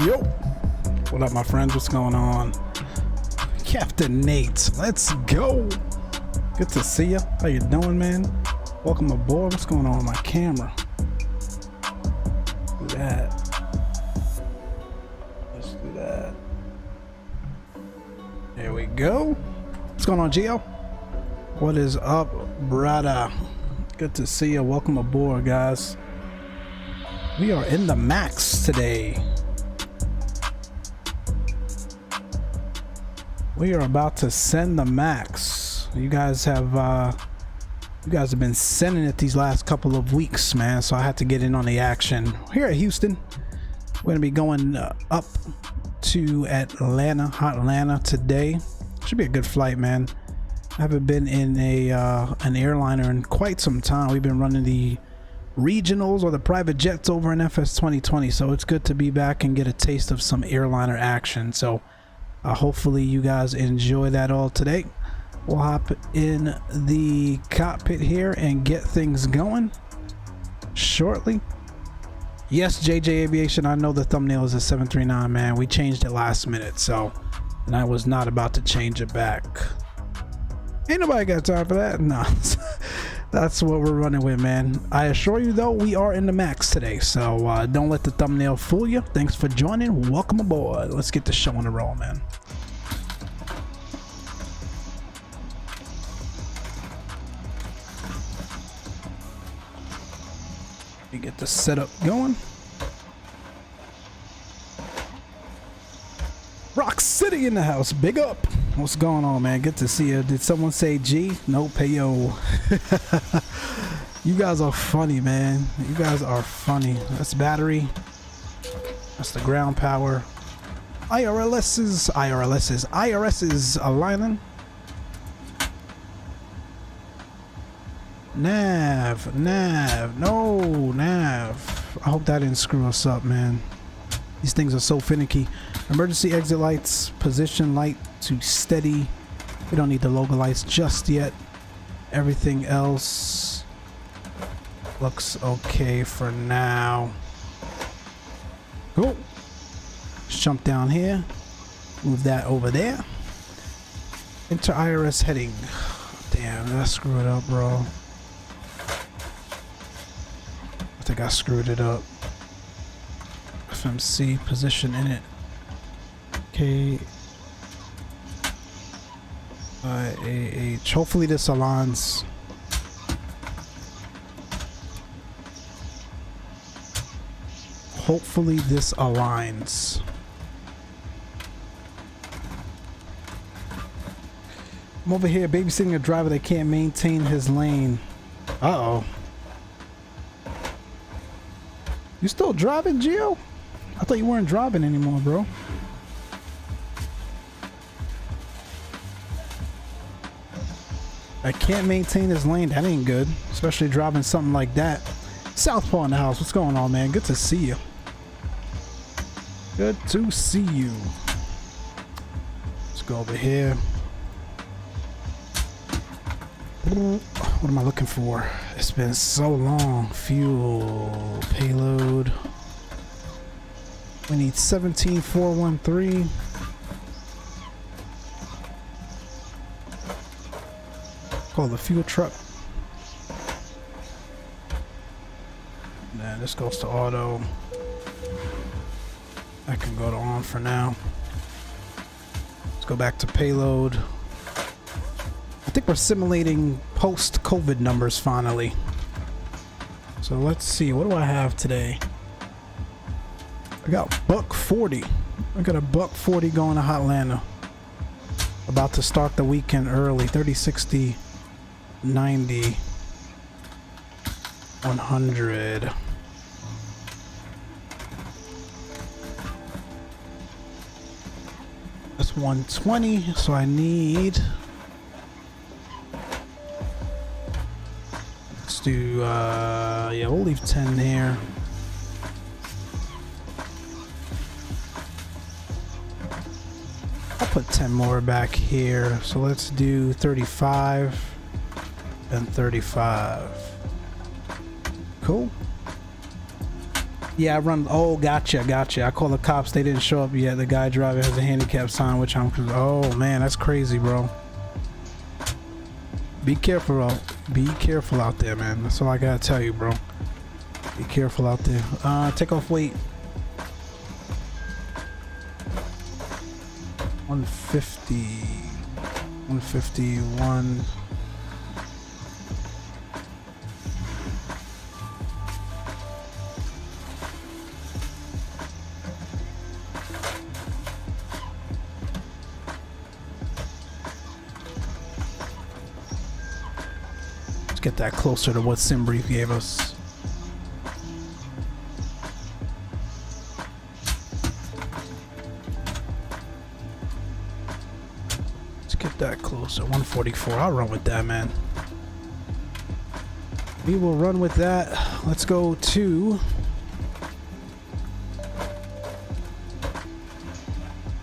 Yo, what up my friends, what's going on? Captain Nate, let's go. Good to see you. How you doing, man? Welcome aboard. What's going on with my camera? Do that. Let's do that. There we go. What's going on, Gio? What is up, brother? Good to see you. Welcome aboard, guys. We are in the max today. We are about to send the max. You guys have been sending it these last couple of weeks, man. So I had to get in on the action here at Houston. We're gonna be going up to Atlanta today. Should be a good flight, man. I haven't been in an airliner in quite some time. We've been running the regionals or the private jets over in FS 2020, so it's good to be back and get a taste of some airliner action. So hopefully you guys enjoy that all today. We'll hop in the cockpit here and get things going shortly. Yes, JJ Aviation, I know the thumbnail is a 739, man. We changed it last minute, so, and I was not about to change it back. Ain't nobody got time for that. No. That's what we're running with, man. I assure you though, we are in the max today, so don't let the thumbnail fool you. Thanks for joining. Welcome aboard. Let's get the show on the roll, man. We get the setup going. Rock City in the house. Big up. What's going on, man? Good to see you. Did someone say G? Nope. Hey, yo. You guys are funny, man. You guys are funny. That's battery. That's the ground power. IRS's aligning. Nav. No, nav. I hope that didn't screw us up, man. These things are so finicky. Emergency exit lights, position light to steady. We don't need the logo lights just yet. Everything else looks okay for now. Cool. Let's jump down here. Move that over there. Enter IRS heading. Damn, that screwed it up, bro. I think I screwed it up. FMC position in it. Okay. IAH. Hopefully this aligns. Hopefully this aligns. I'm over here babysitting a driver that can't maintain his lane. Uh-oh. You still driving, Gio? I thought you weren't driving anymore, bro. I can't maintain his lane. That ain't good. Especially driving something like that. Southpaw in the house. What's going on, man? Good to see you. Good to see you. Let's go over here. What am I looking for? It's been so long. Fuel. Payload. We need 17413. Call the fuel truck. Then this goes to auto. I can go to on for now. Let's go back to payload. I think we're simulating post-COVID numbers finally. So let's see, what do I have today? I got $140. I got a $140 going to Hotlanta. About to start the weekend early. 30, 60, 90, 100. That's 120, so I need... Let's do, yeah, we'll leave 10 there. I'll put 10 more back here. So let's do 35 and 35. Cool. Yeah, I run. Oh, gotcha. I call the cops. They didn't show up yet. The guy driving has a handicap sign, which I'm. Oh man, that's crazy, bro. Be careful, bro. Be careful out there, man. That's all I gotta tell you, bro. Be careful out there. Take off weight. 150. 151. Get that closer to what SimBrief gave us. Let's get that closer. 144. I'll run with that, man. We will run with that. Let's go to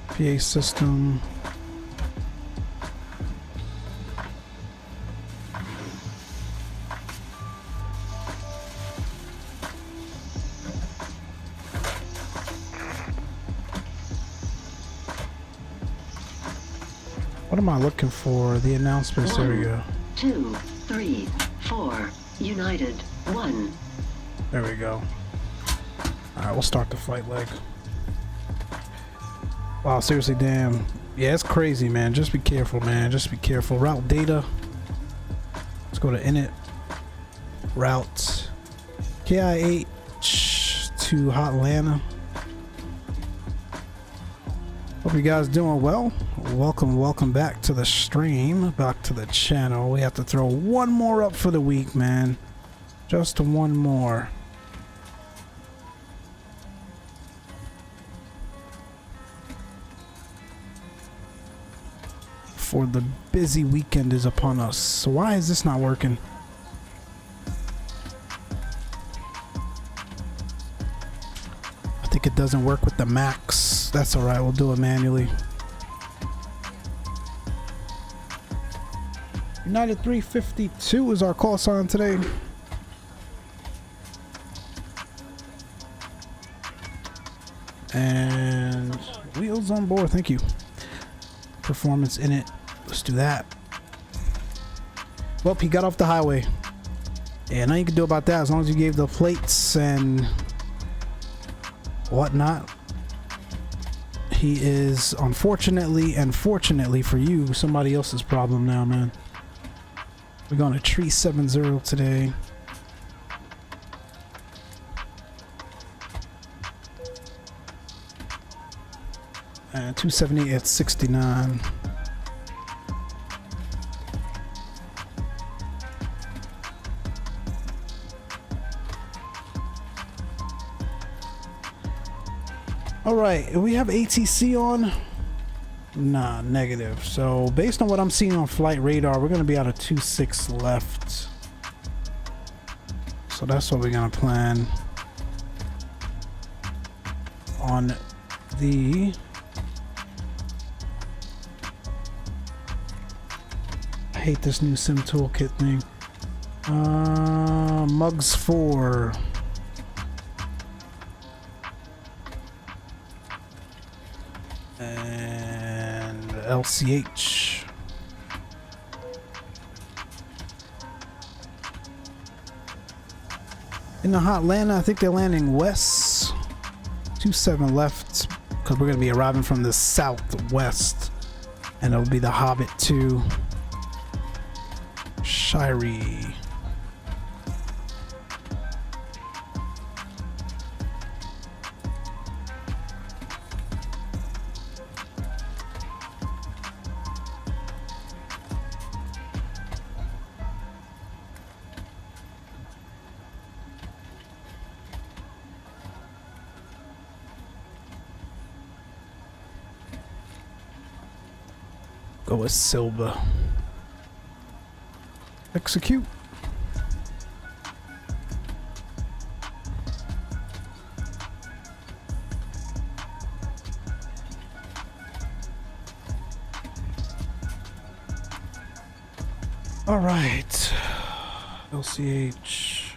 PA system. What am I looking for? The announcements. There we go. 2, 3, 4. United. 1. There we go. Alright, we'll start the flight leg. Wow, seriously, damn. Yeah, it's crazy, man. Just be careful, man. Just be careful. Route data. Let's go to init. Route KIH to Hotlanta. Hope you guys doing well. Welcome back to the stream, back to the channel. We have to throw one more up for the week, man. Just one more. For the busy weekend is upon us. So why is this not working? I think it doesn't work with the max. That's alright, we'll do it manually. United 352 is our call sign today. And wheels on board, thank you. Performance in it. Let's do that. Well, he got off the highway. Yeah, nothing you can do about that as long as you gave the plates and whatnot. He is, unfortunately and fortunately for you, somebody else's problem now, man. We're going to tree 70 today. And 270 at 69. All right, we have ATC on. Nah, negative. So based on what I'm seeing on flight radar, we're going to be out of 26 left. So that's what we're going to plan on the I hate this new sim toolkit thing. Mugs 4. And LCH. In the Hotlanta, I think they're landing west. 27 left, because we're going to be arriving from the southwest. And it'll be the Hobbit 2. Shirey. Go with Silva. Execute. All right. LCH.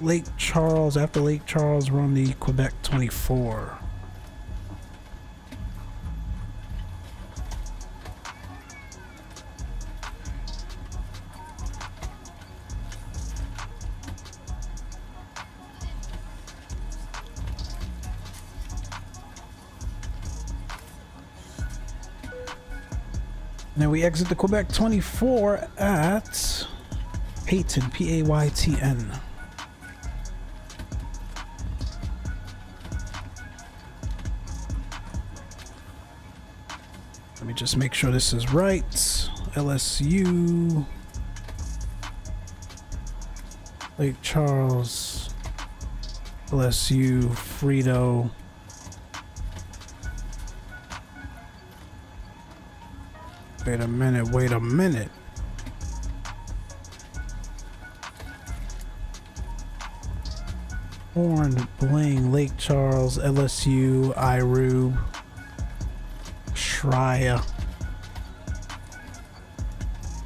Lake Charles. After Lake Charles, we're on the Quebec 24. Then we exit the Quebec 24 at Payton, P-A-Y-T-N. Let me just make sure this is right. LSU, Lake Charles, LSU, Frito. Wait a minute, wait a minute. Horn, Bling, Lake Charles, LSU, IRUB, Shreya,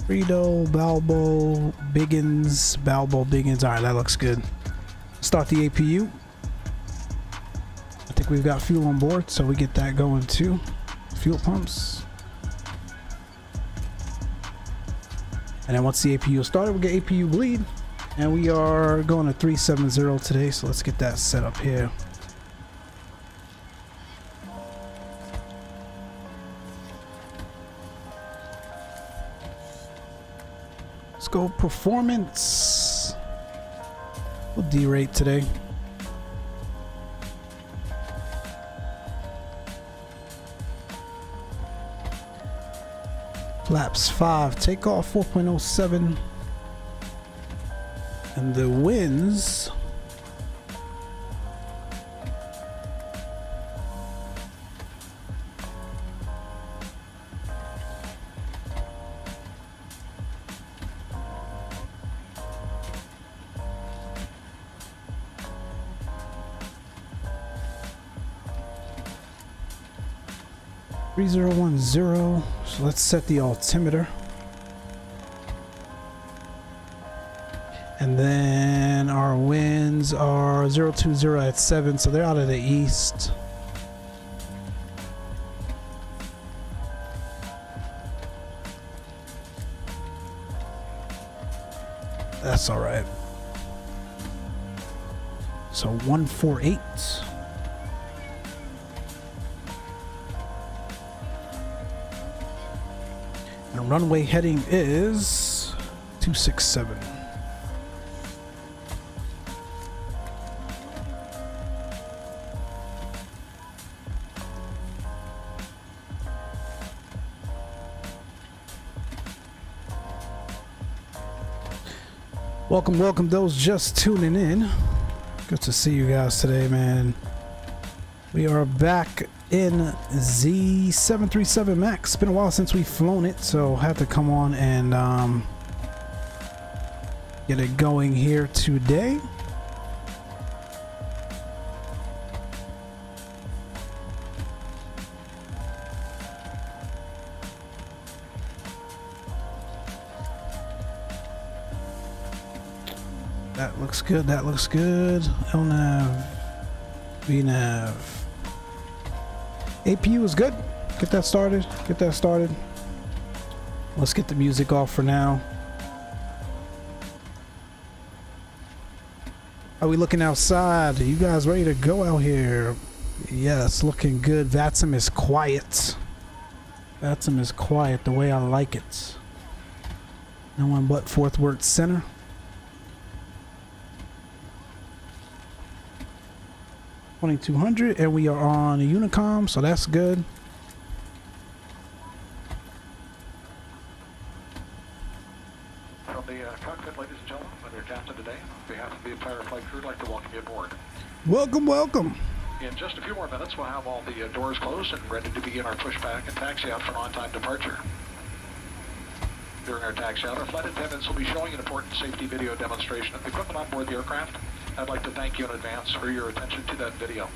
Frito, Balbo, Biggins, Balbo, Biggins. Alright, that looks good. Start the APU. I think we've got fuel on board, so we get that going too. Fuel pumps. And then once the APU is started, we get APU bleed. And we are going to 370 today, so let's get that set up here. Let's go performance. We'll derate today. Flaps 5, takeoff 4.07, and the winds .3010. So let's set the altimeter. And then our winds are 020 at 7, so they're out of the east. That's all right. So 148. And runway heading is 267. Welcome those just tuning in. Good to see you guys today, man. We are back in Z737 Max. It's been a while since we've flown it, so had to come on and get it going here today. That looks good, that looks good. LNAV, VNAV. APU is good. Get that started, get that started. Let's get the music off for now. Are we looking outside? Are you guys ready to go out here? Yes, looking good. VATSIM is quiet. VATSIM is quiet the way I like it. No one but Fourth Worth Center. $2,200, and we are on a Unicom, so that's good. From the cockpit, ladies and gentlemen, with your captain today, on behalf of the entire flight crew, I'd like to welcome you aboard. Welcome, welcome. In just a few more minutes, we'll have all the doors closed and ready to begin our pushback and taxi out for an on-time departure. During our taxi out, our flight attendants will be showing an important safety video demonstration of the equipment on board the aircraft. I'd like to thank you in advance for your attention to that video.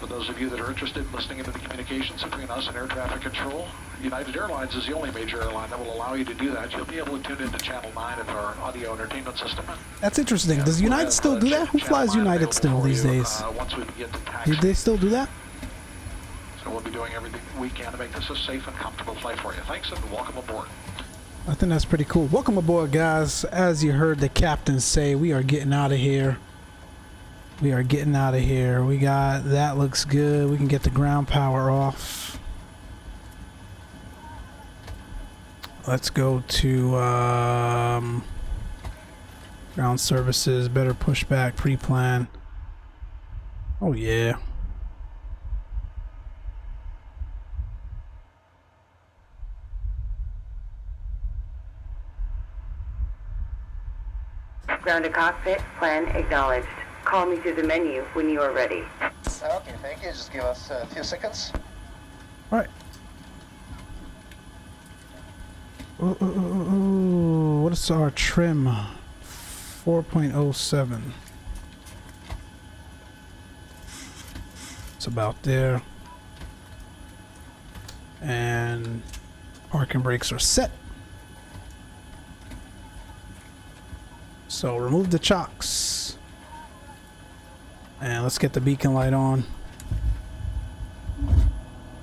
For those of you that are interested in listening into the communications between us and air traffic control, United Airlines is the only major airline that will allow you to do that. You'll be able to tune into Channel 9 of our audio entertainment system. That's interesting. Does United still do that? Who flies United still these days? Once we begin to taxi. Do they still do that? So we'll be doing everything we can to make this a safe and comfortable flight for you. Thanks and welcome aboard. I think that's pretty cool. Welcome aboard, guys. As you heard the captain say, we are getting out of here. We are getting out of here. We got, that looks good. We can get the ground power off. Let's go to ground services, better pushback, pre-plan. Oh yeah. Ground to cockpit, plan acknowledged. Call me through the menu when you are ready. Okay, thank you. Just give us a few seconds. All right. What is our trim? 4.07. It's about there. And parking brakes are set. So remove the chocks. And let's get the beacon light on.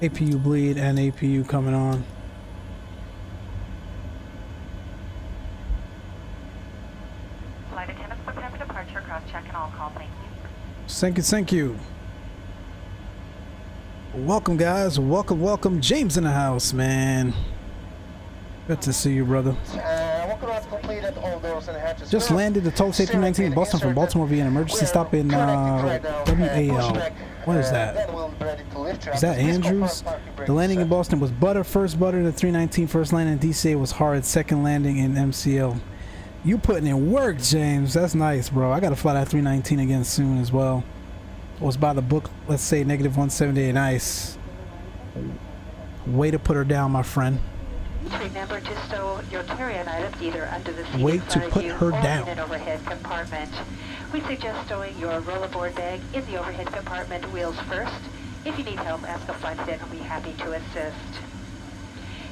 APU bleed and APU coming on. Flight attendants, prepare for departure, cross-check and all call, thank you. Thank you. Welcome, guys. Welcome. James in the house, man. Good to see you, brother. Completed all doors and hatches. Just landed the Toliss A319 in Boston from Baltimore via an emergency stop in WAL. What is that? Is that Andrews? The landing in Boston was butter. First butter, the 319. First landing in DCA was hard. Second landing in MCL. You putting in work, James. That's nice, bro. I got to fly that 319 again soon as well. It was by the book, let's say -178 ice. Way to put her down, my friend. Remember to stow your carry-on items either under the seat Way in to front of put you her or down. in an overhead compartment. We suggest stowing your rollerboard bag in the overhead compartment wheels first. If you need help, ask a flight attendant. We'll be happy to assist.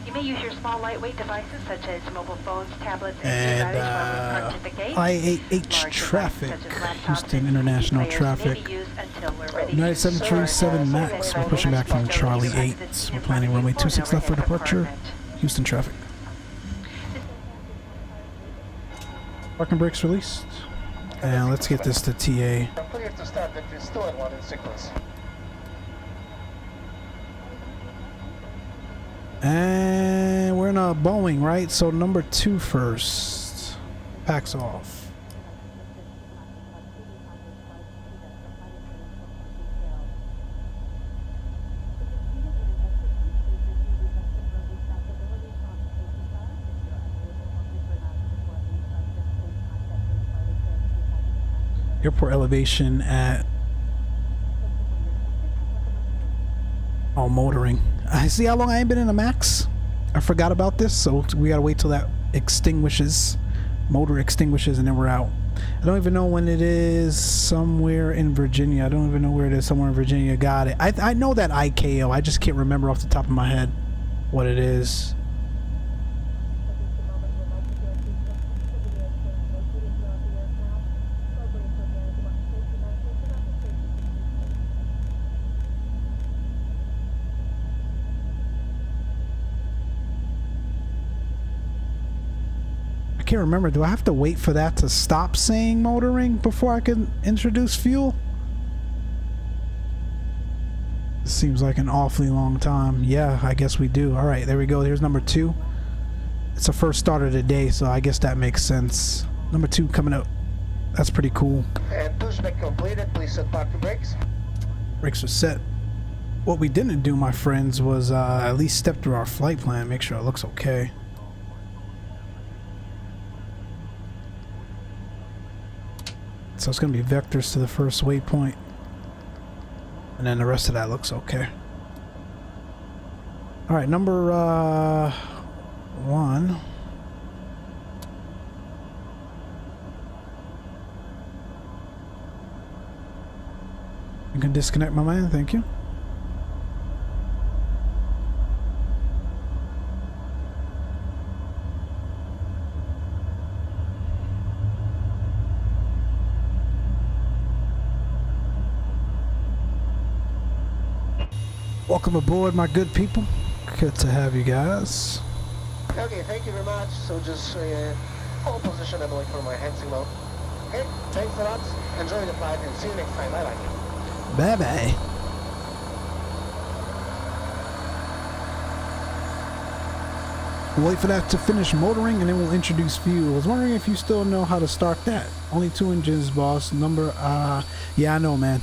You may use your small lightweight devices such as mobile phones, tablets, And I-88H traffic, Houston International traffic. United 737 MAX, we're pushing back from Charlie 8. We're planning runway 26 left for departure. Houston traffic. Parking brakes released. And let's get this to TA. Clear to start the restored one in sequence. And we're in a Boeing, right? So number 2 first. Packs off. Airport elevation at motoring. I see how long I ain't been in a Max. I forgot about this, so we gotta wait till that extinguishes, motor extinguishes, and then we're out. I don't even know when it is. Somewhere in Virginia. I don't even know where it is. Somewhere in Virginia. Got it. I know that IKO. I just can't remember off the top of my head what it is. I can't remember. Do I have to wait for that to stop saying motoring before I can introduce fuel? This seems like an awfully long time. Yeah, I guess we do. All right, there we go. Here's number 2. It's a first start of the day, so I guess that makes sense. Number 2 coming up. That's pretty cool. And pushback completed. Please set parking brakes. Brakes are set. What we didn't do, my friends, was at least step through our flight plan, make sure it looks okay. So it's going to be vectors to the first waypoint. And then the rest of that looks okay. Alright, number 1. You can disconnect, my man. Thank you. Welcome aboard, my good people. Good to have you guys. Okay, thank you very much. So just hold position and wait for my hand signal. Okay, thanks a lot. Enjoy the flight and see you next time. Bye-bye. Bye-bye. We'll wait for that to finish motoring and then we'll introduce fuel. I was wondering if you still know how to start that. Only 2 engines, boss. Number, yeah, I know, man.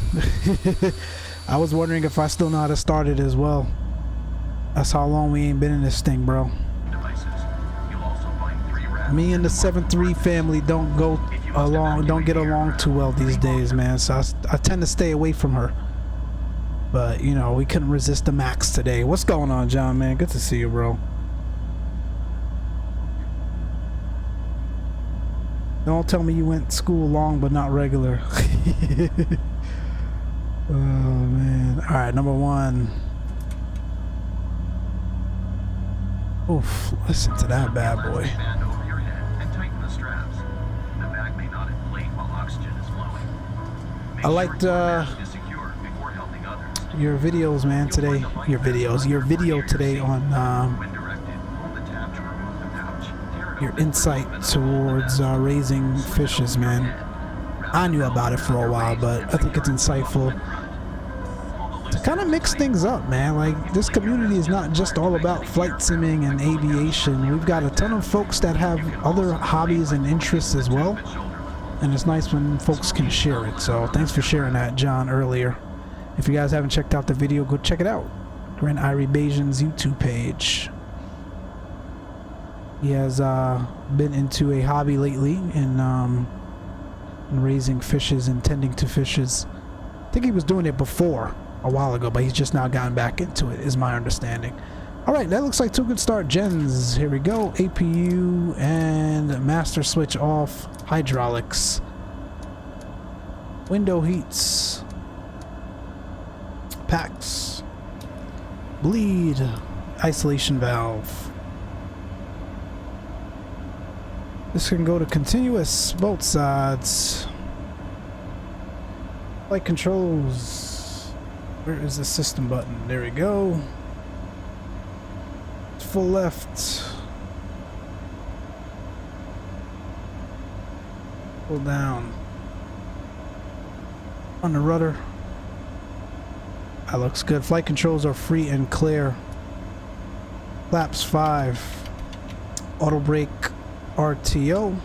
I was wondering if I still know how to start it as well. That's how long we ain't been in this thing, bro. Me and the 7-3 family don't get along too well these days, man. So I tend to stay away from her. But, you know, we couldn't resist the max today. What's going on, John, man? Good to see you, bro. Don't tell me you went to school long but not regular. Oh, man. All right, number 1. Oof, listen to that bad boy. I liked your videos, man, today. Your video today on your insight towards raising fishes, man. I knew about it for a while, but I think it's insightful to kind of mix things up, man. Like, this community is not just all about flight simming and aviation. We've got a ton of folks that have other hobbies and interests as well, and it's nice when folks can share it. So thanks for sharing that, John, earlier. If you guys haven't checked out the video, go check it out. Grand Irie Bajan's YouTube page. He has been into a hobby lately in raising fishes and tending to fishes. I think he was doing it before a while ago, but he's just now gotten back into it, is my understanding. All right, that looks like 2 good start gens. Here we go. APU and master switch off. Hydraulics. Window heats. Packs. Bleed. Isolation valve. This can go to continuous, both sides. Flight controls. Where is the system button? There we go. Full left. Pull down. On the rudder. That looks good. Flight controls are free and clear. Flaps 5. Auto brake. RTO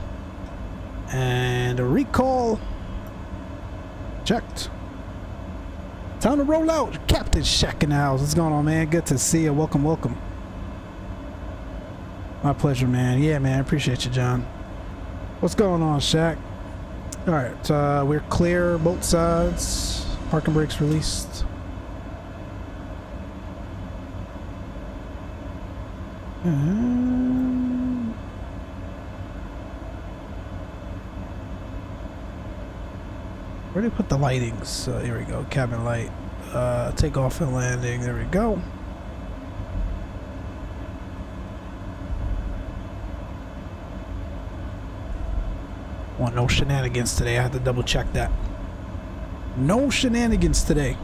and a recall checked. Time to roll out. Captain Shack in the house. What's going on, man? Good to see you. Welcome, welcome. My pleasure, man. Yeah, man. I appreciate you, John. What's going on, Shaq? All right, we're clear both sides. Parking brakes released. Where do you put the lightings? Here we go. Cabin light. Takeoff and landing. There we go. Want no shenanigans today. I had to double check that. No shenanigans today.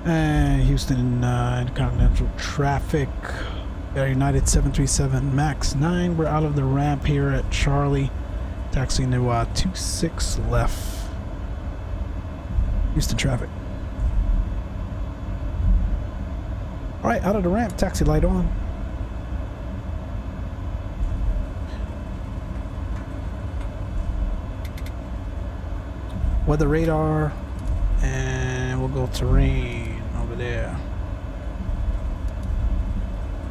And Houston intercontinental traffic. Got United 737 MAX 9. We're out of the ramp here at Charlie. Taxiing to 26 left. Houston traffic. Alright, out of the ramp. Taxi light on. Weather radar. And we'll go terrain. There.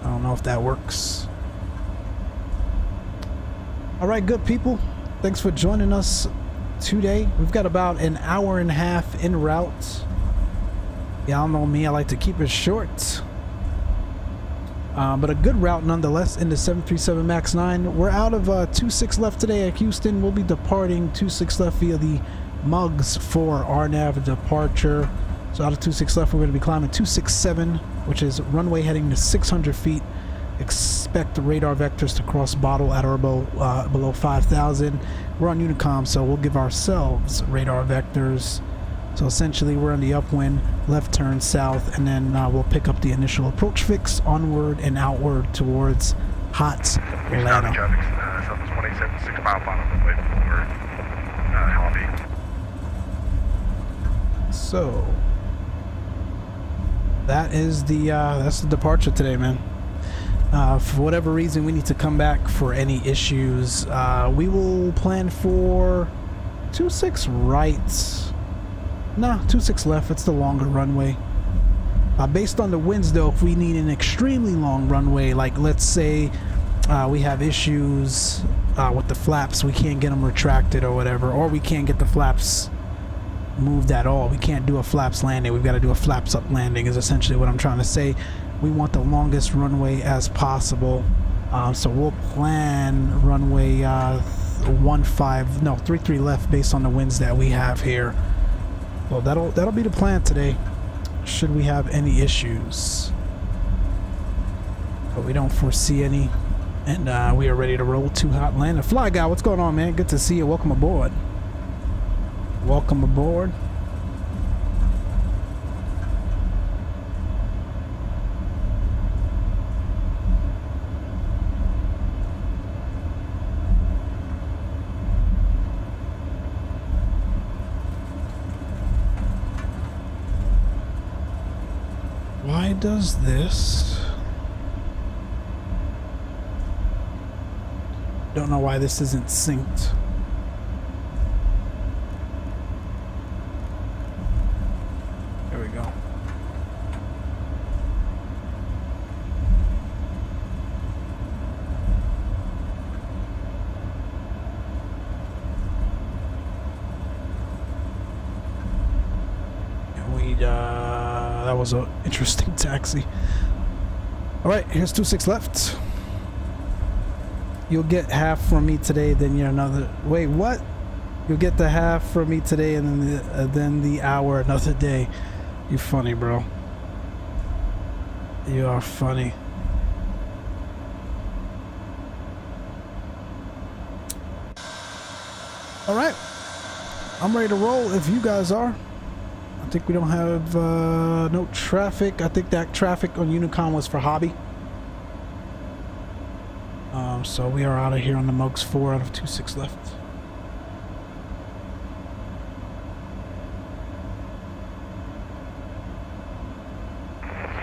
I don't know if that works. All right, good people. Thanks for joining us today. We've got about an hour and a half en route. Y'all know me, I like to keep it short. But a good route nonetheless in the 737 MAX 9. We're out of 26 left today at Houston. We'll be departing 26 left via the Mugs for RNAV departure. So out of 26 left, we're going to be climbing 267, which is runway heading to 600 feet. Expect the radar vectors to cross bottle at or below 5,000. We're on Unicom, so we'll give ourselves radar vectors. So essentially, we're on the upwind, left turn south, and then we'll pick up the initial approach fix onward and outward towards Hot Atlanta. Traffic, Southwest 187, 6 mile final runway for Hobby. So that is that's the departure today, man. For whatever reason, we need to come back for any issues. We will plan for 26 right. Nah, 26 left. It's the longer runway. Based on the winds, though, if we need an extremely long runway, like let's say we have issues with the flaps, we can't get them retracted or whatever, or we can't get the flaps moved at all. We can't do a flaps landing. We've got to do a flaps up landing is essentially what I'm trying to say. We want the longest runway as possible. So we'll plan runway 33 left based on the winds that we have here. Well, that'll be the plan today, should we have any issues. But we don't foresee any, and we are ready to roll to Hot Atlanta. Fly Guy, what's going on, man? Good to see you. Welcome aboard. Welcome aboard. Why does this? Don't know why this isn't synced. There we go. And that was an interesting taxi. All right, here's 26 left. You'll get half from me today, then you're another. Wait, what? You'll get the half from me today, and then the hour another day. You funny, bro. You are funny. All right, I'm ready to roll if you guys are. I think we don't have no traffic. I think that traffic on Unicom was for hobby. So we are out of here on the Mugs 4 out of 26 left.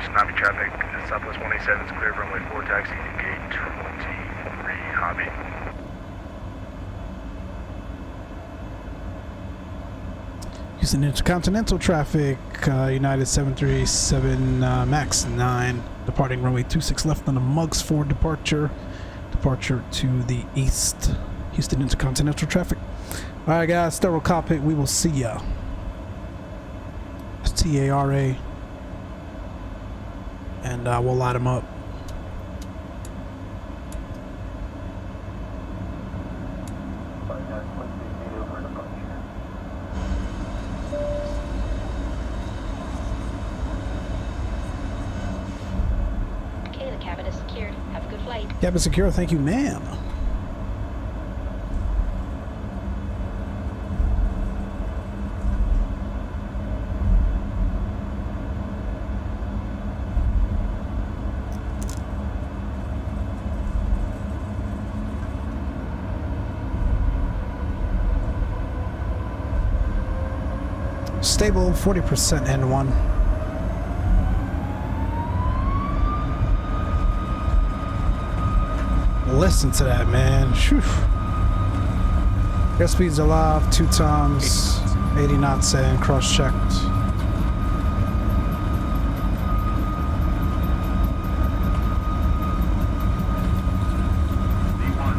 Tsunami traffic, Southwest 187 is clear of runway 4, taxi to gate 23, Hobby. Houston Intercontinental traffic, United 737 MAX 9, departing runway 26 left on the Mugs 4 departure. Departure to the east. Houston Intercontinental traffic. All right, guys, sterile cockpit. We will see ya. It's TARA, and we'll light them up. Cabin secure, thank you, ma'am. Stable 40% N1. Listen to that, man. Whew. Airspeed's alive, 2 times, 80 knots in, cross-checked.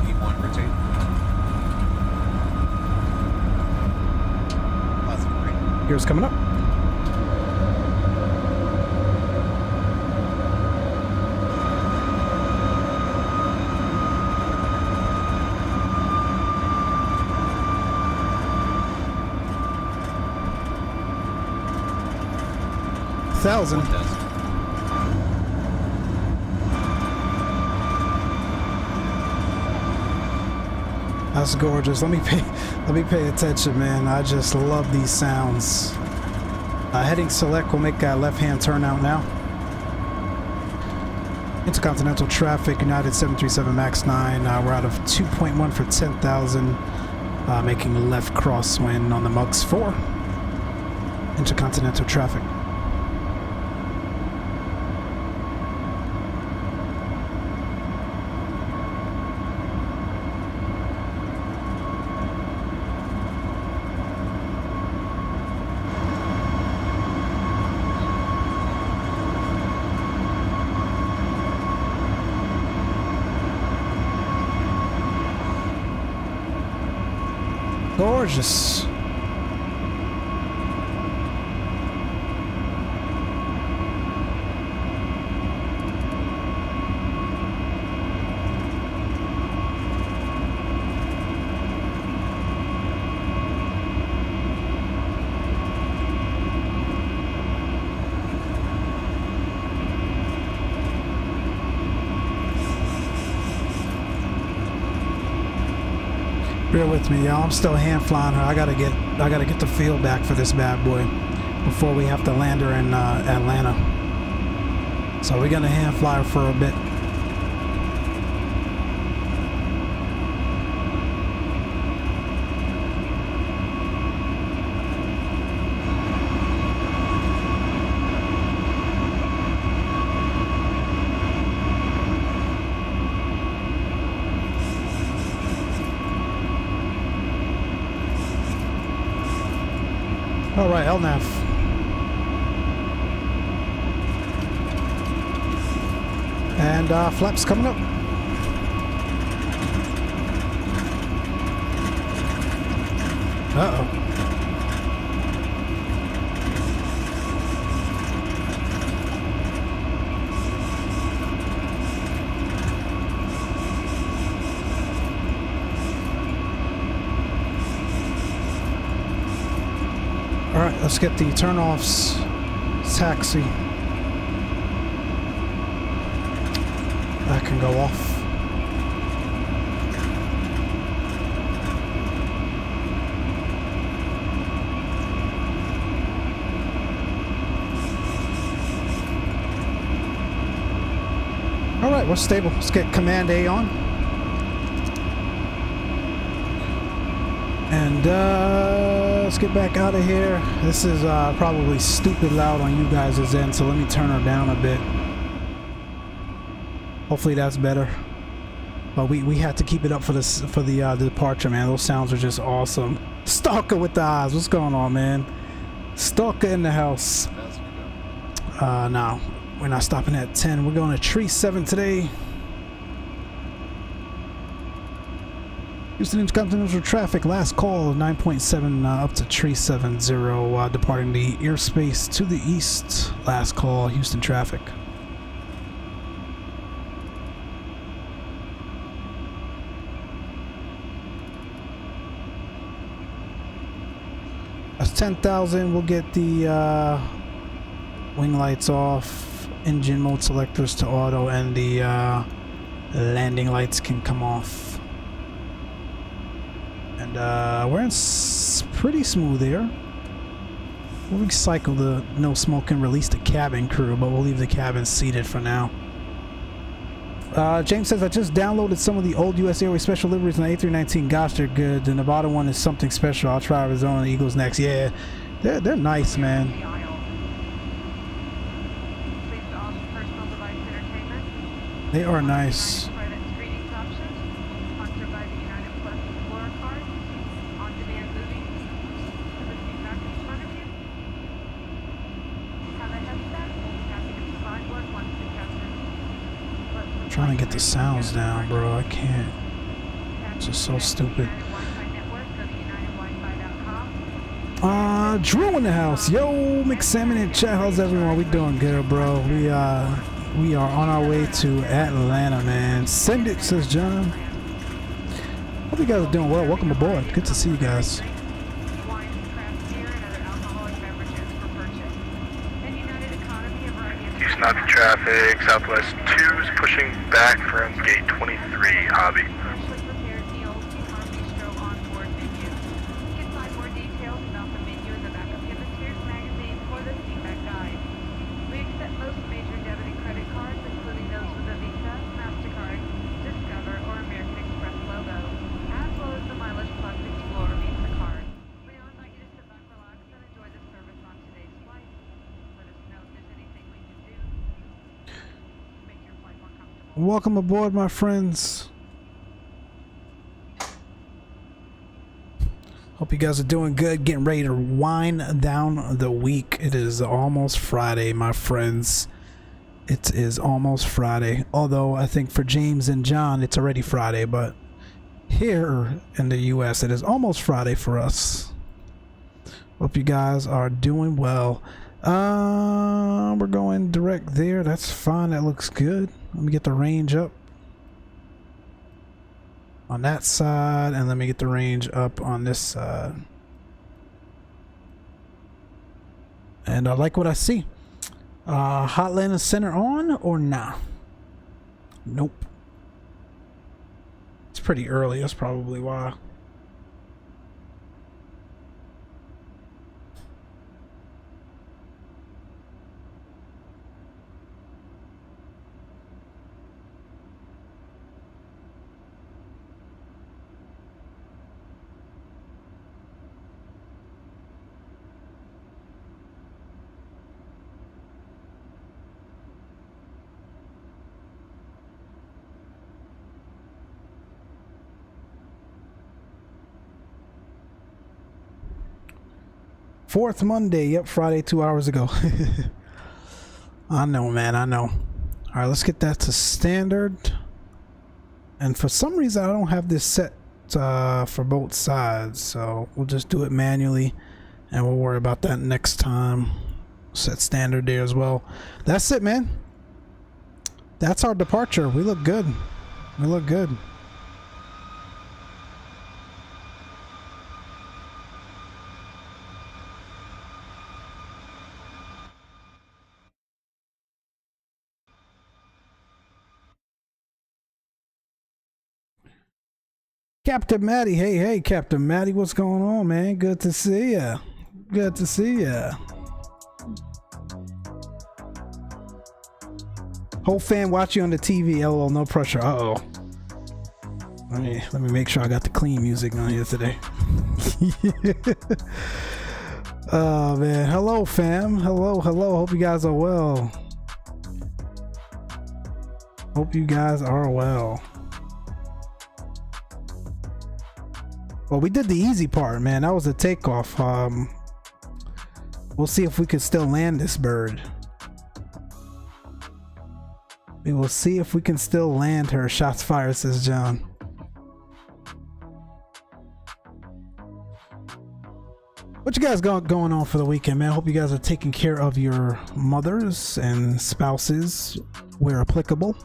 E1, rotate. Gears coming up. 4,000. That's gorgeous. Let me pay attention, man. I just love these sounds. Heading select will make that left-hand turnout now. Intercontinental traffic, United 737 MAX 9. We're out of 2.1 for 10,000. Making left crosswind on the MUX 4. Intercontinental traffic. Gorgeous. Bear with me, y'all. I'm still hand flying her. I gotta get the feel back for this bad boy before we have to land her in Atlanta. So we're gonna hand fly her for a bit. All right, LNAV. And flaps coming up. Uh-oh. All right, let's get the turnoffs. Taxi. That can go off. All right, we're stable. Let's get Command A on. And let's get back out of here. This is probably stupid loud on you guys' end, so let me turn her down a bit. Hopefully that's better. But we had to keep it up for the departure, man. Those sounds are just awesome. Stalker with the eyes. What's going on, man? Stalker in the house. No, we're not stopping at 10. We're going to tree 7 today. Houston Intercontinental traffic, last call 9.7 up to tree 70, departing the airspace to the east. Last call, Houston traffic. That's 10,000. We'll get the wing lights off, engine mode selectors to auto, and the landing lights can come off. And we're in pretty smooth air. We'll recycle the no smoke and release the cabin crew, but we'll leave the cabin seated for now. James says, I just downloaded some of the old US Airways special liveries on the A319. Gosh, they're good. The Nevada one is something special. I'll try Arizona and Eagles next. Yeah, they're nice, man. They are nice. Trying to get the sounds down, bro. I can't. It's just so stupid. Drew in the house. Yo, Micslmn and chat. How's everyone? We doing good, bro. We are on our way to Atlanta, man. Send it, says John. Hope you guys are doing well. Welcome aboard. Good to see you guys. Copy traffic. Southwest 2 is pushing back from gate 23, Hobby. Partially prepared meals in our bistro on-board menu. You can find more details about the menu in the back of Hemisphere's magazine or the feedback guide. We accept most major debit and credit cards, including those with a Visa, MasterCard, Discover, or American Express logo, as well as the Mileage Plus Explorer Visa card. We now invite you to sit back, relax, and enjoy the service on today's flight. Let us know if there's anything we can do to make your flight more comfortable. Welcome aboard, my friends. Hope you guys are doing good, getting ready to wind down the week. It is almost Friday, my friends. It is almost Friday. Although I think for James and John, it's already Friday, but here in the US, it is almost Friday for us. Hope you guys are doing well. We're going direct there. That's fine. That looks good. Let me get the range up on that side, and let me get the range up on this side. And I like what I see. Hot landing center on or nah? Nope. It's pretty early. That's probably why. Fourth Monday, yep, Friday 2 hours ago. I know, man, I know. All right, let's get that to standard. And for some reason, I don't have this set for both sides, so we'll just do it manually, and we'll worry about that next time. Set standard there as well. That's it, man. That's our departure. We look good. We look good. Captain Matty, hey, Captain Matty, what's going on, man? Good to see ya. Good to see ya. Whole fan watch you on the TV. LOL, no pressure. Uh-oh. Let me make sure I got the clean music on here today. Oh man, hello fam. Hello. Hope you guys are well. Hope you guys are well. Well, we did the easy part, man. That was the takeoff. We'll see if we could still land this bird. We will see if we can still land her. Shots fired, says John. What you guys got going on for the weekend, man? Hope you guys are taking care of your mothers and spouses where applicable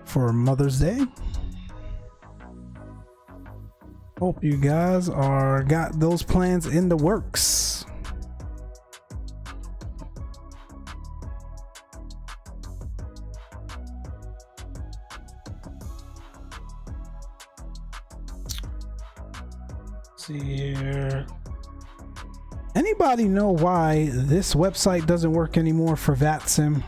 for Mother's Day. Hope you guys are got those plans in the works. Let's see here. Anybody know why this website doesn't work anymore for VATSIM?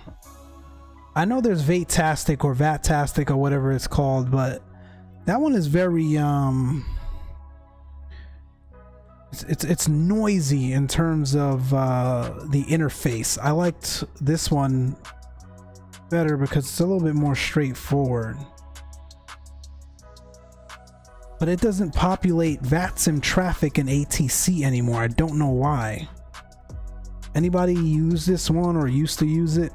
I know there's Vatastic or Vatastic or whatever it's called, but that one is very it's noisy in terms of the interface. I liked this one better because it's a little bit more straightforward. But it doesn't populate VATSIM traffic in ATC anymore. I don't know why. Anybody use this one or used to use it?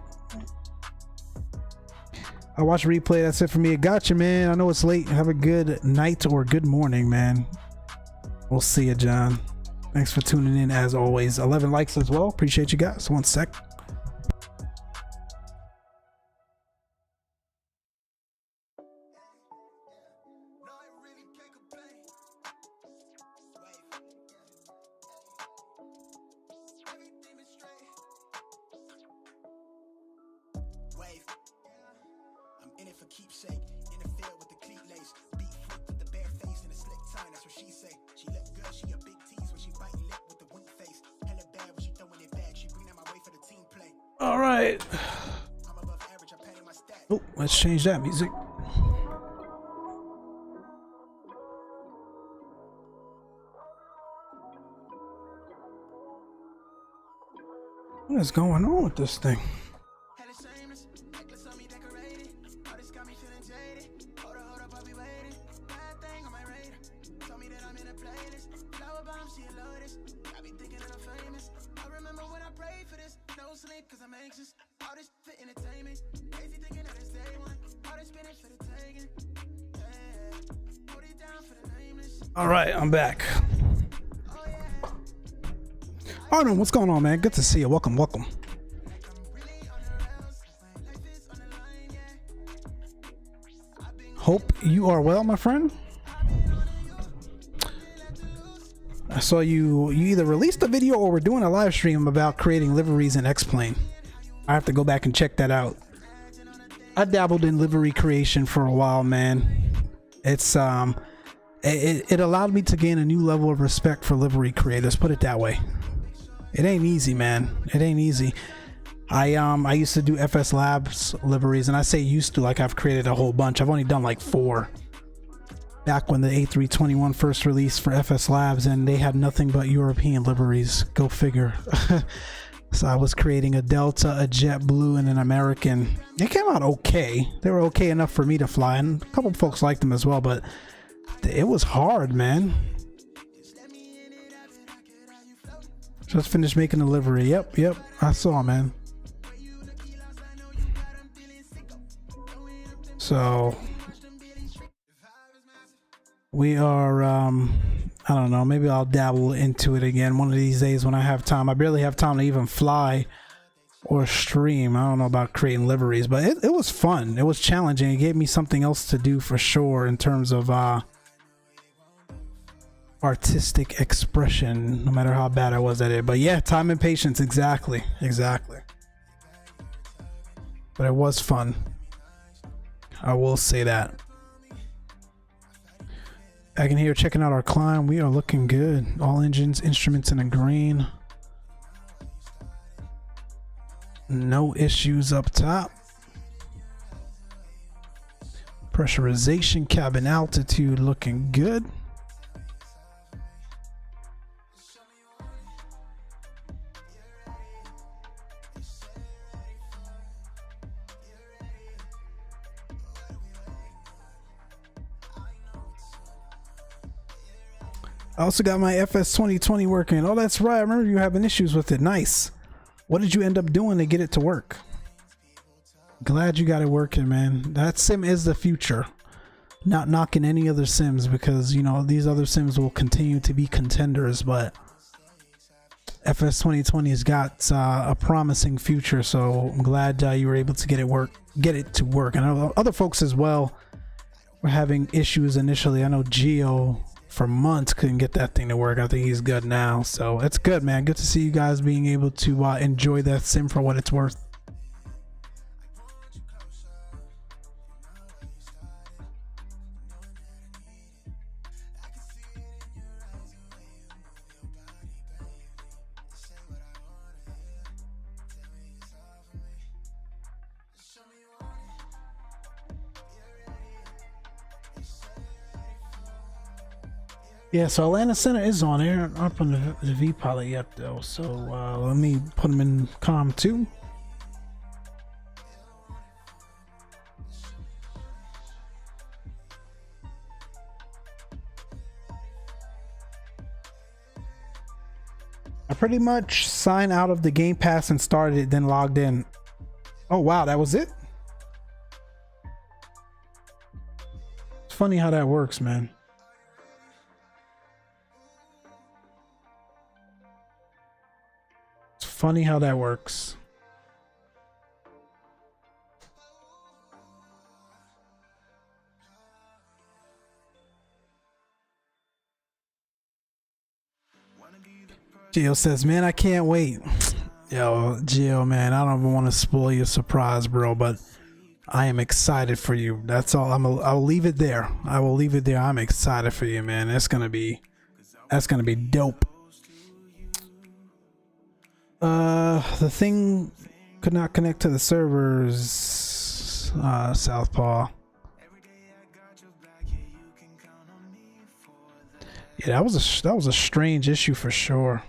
I watch replay. That's it for me. Gotcha, man. I know it's late. Have a good night or good morning, man. We'll see you, John. Thanks for tuning in as always. 11 likes as well. Appreciate you guys. One sec. life. I'm in it for keepsake. In the field with the cleat lace. Beat flip with the bare face and a slick tongue. That's what she say. She look good. She a big tease when she biting lip with the wink face. Hella bad when she throwing it back. She bring out my way for the team play. All right. I'm above average. I'm padding my stats. Oh, let's change that music. What is going on with this thing? All right, I'm back. Arnold, what's going on, man? Good to see you. Welcome, welcome. Hope you are well, my friend. I saw you either released a video or we're doing a live stream about creating liveries in Xplane. I have to go back and check that out. I dabbled in livery creation for a while, man. It's it allowed me to gain a new level of respect for livery creators, put it that way. It ain't easy, man. It ain't easy. I used to do FSLABS liveries, and I say used to like I've created a whole bunch. I've only done like 4 back when the A321 first released for FSLABS, and they had nothing but European liveries. Go figure. So I was creating a Delta, a JetBlue, and an American. They came out okay. They were okay enough for me to fly, and a couple folks liked them as well, but it was hard, man. Just finished making the livery. Yep, I saw, man. So we are I don't know, maybe I'll dabble into it again one of these days when I have time. I barely have time to even fly or stream. I don't know about creating liveries, but it was fun. It was challenging. It gave me something else to do for sure in terms of artistic expression, no matter how bad I was at it. But yeah, time and patience. Exactly. But it was fun, I will say that. Back in here checking out our climb. We are looking good. All engines, instruments in the green. No issues up top. Pressurization, cabin altitude looking good. I also got my FS 2020 working. Oh, that's right. I remember you having issues with it. Nice. What did you end up doing to get it to work? Glad you got it working, man. That sim is the future. Not knocking any other sims because, you know, these other sims will continue to be contenders, but FS 2020 has got a promising future, so I'm glad you were able to get it to work. And I know other folks as well were having issues initially. I know Geo for months couldn't get that thing to work. I think he's good now, so it's good, man. Good to see you guys being able to enjoy that sim for what it's worth. Yeah, so Atlanta Center is on air. Not on the V pilot yet though, so let me put them in comm 2. I pretty much signed out of the Game Pass and started it, then logged in. Oh wow, that was it? It's funny how that works, man. Funny how that works. Gio says, man, I can't wait. Yo, Gio, man, I don't even want to spoil your surprise, bro, but I am excited for you. That's all. I'll leave it there. I will leave it there. I'm excited for you, man. That's gonna be dope. The thing could not connect to the servers. Southpaw. Yeah, that was a strange issue for sure.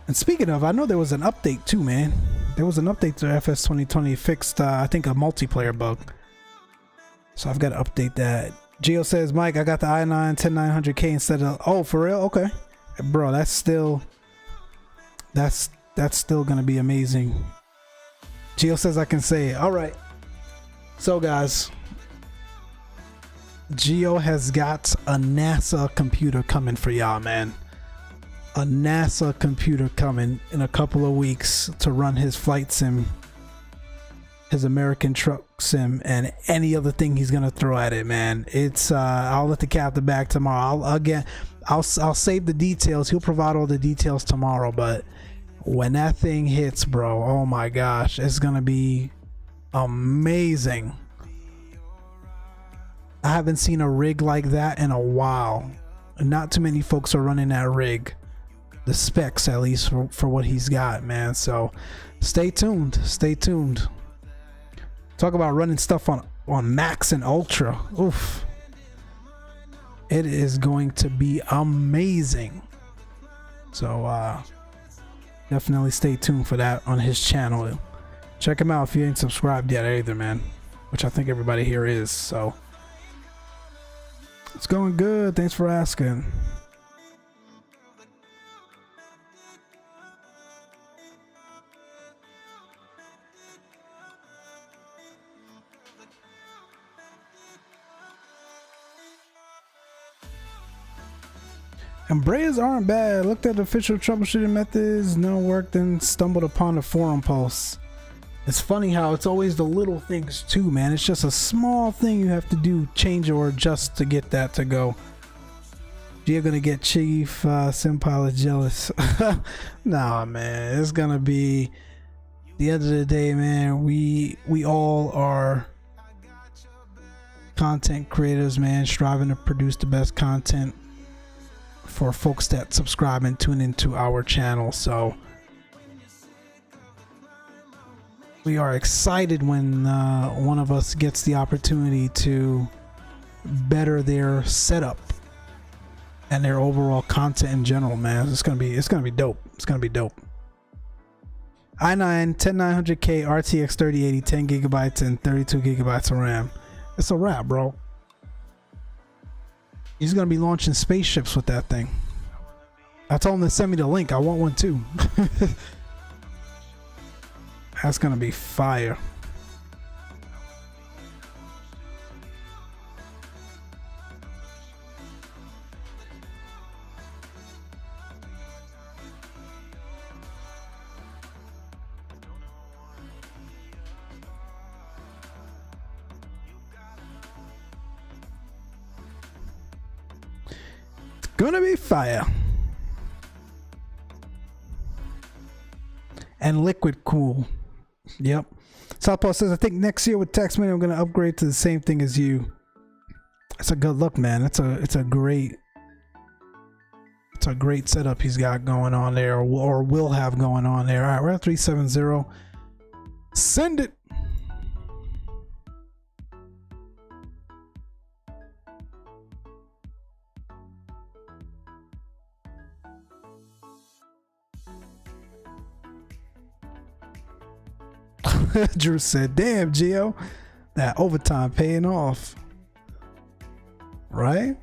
And speaking of, I know there was an update too, man. There was an update to FS 2020 fixed, I think, a multiplayer bug. So I've got to update that. Gio says, Mike, I got the i9 10900K instead of, oh, for real? Okay. Bro, that's still gonna be amazing. Gio says I can say it. All right. So guys, Gio has got a NASA computer coming for y'all, man. A NASA computer coming in a couple of weeks to run his flight sim, his American truck sim, and any other thing he's gonna throw at it, man. It's I'll let the captain back tomorrow. I'll save the details. He'll provide all the details tomorrow, but when that thing hits, bro, oh my gosh, it's gonna be amazing. I haven't seen a rig like that in a while. Not too many folks are running that rig. The specs, at least, for what he's got, man. So stay tuned. Stay tuned. Talk about running stuff on Max and Ultra. Oof. It is going to be amazing. So definitely stay tuned for that on his channel. Check him out if you ain't subscribed yet either, man. Which I think everybody here is. So it's going good. Thanks for asking. And Brayas aren't bad. Looked at the official troubleshooting methods, no work, then stumbled upon the forum posts. It's funny how it's always the little things too, man. It's just a small thing you have to do, change or adjust to get that to go. You're gonna get Chief Sim Pilot jealous. Nah, man. It's gonna be the end of the day, man. We all are content creators, man, striving to produce the best content for folks that subscribe and tune into our channel. So we are excited when one of us gets the opportunity to better their setup and their overall content in general, man. It's gonna be dope. It's gonna be dope. i9 10900K RTX 3080, 10 gigabytes and 32 gigabytes of RAM. It's a wrap, bro. He's gonna be launching spaceships with that thing. I told him to send me the link. I want one too. That's gonna be fire. Gonna be fire. And liquid cool. Yep. Southpaw says, I think next year with Taxman I'm gonna upgrade to the same thing as you. It's a good look, man. It's a great setup he's got going on there, or will have going on there. Alright, we're at 370. Send it. Drew said, damn, Gio, that overtime paying off. Right?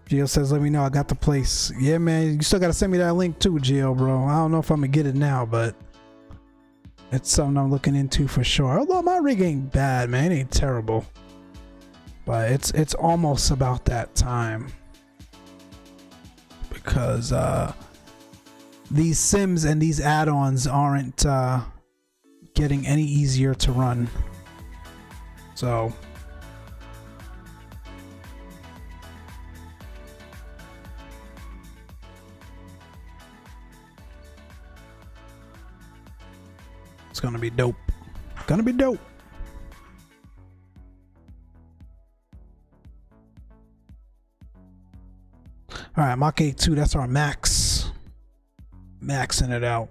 Gio says, let me know, I got the place. Yeah, man, you still got to send me that link too, Gio, bro. I don't know if I'm going to get it now, but it's something I'm looking into for sure. Although my rig ain't bad, man. It ain't terrible. But it's almost about that time. Because, these sims and these add-ons aren't getting any easier to run. So it's gonna be dope. Gonna be dope. All right, Mach 8.2, that's our max. Maxing it out.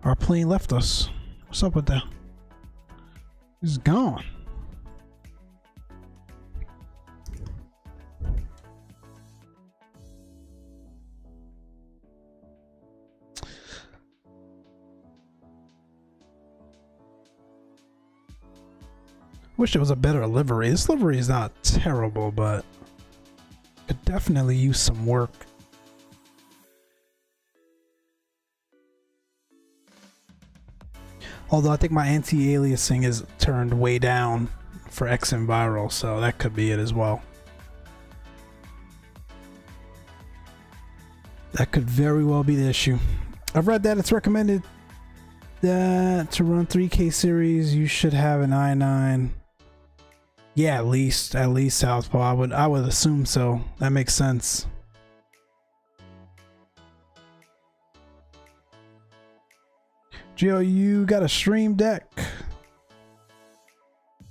Our plane left us. What's up with that? He's gone. Wish it was a better livery. This livery is not terrible, but could definitely use some work. Although I think my anti-aliasing is turned way down for xEnviro, so that could be it as well. That could very well be the issue. I've read that it's recommended that to run 3K series you should have an i9. Yeah, at least Southpaw. I would assume so. That makes sense. Gio, you got a Stream Deck?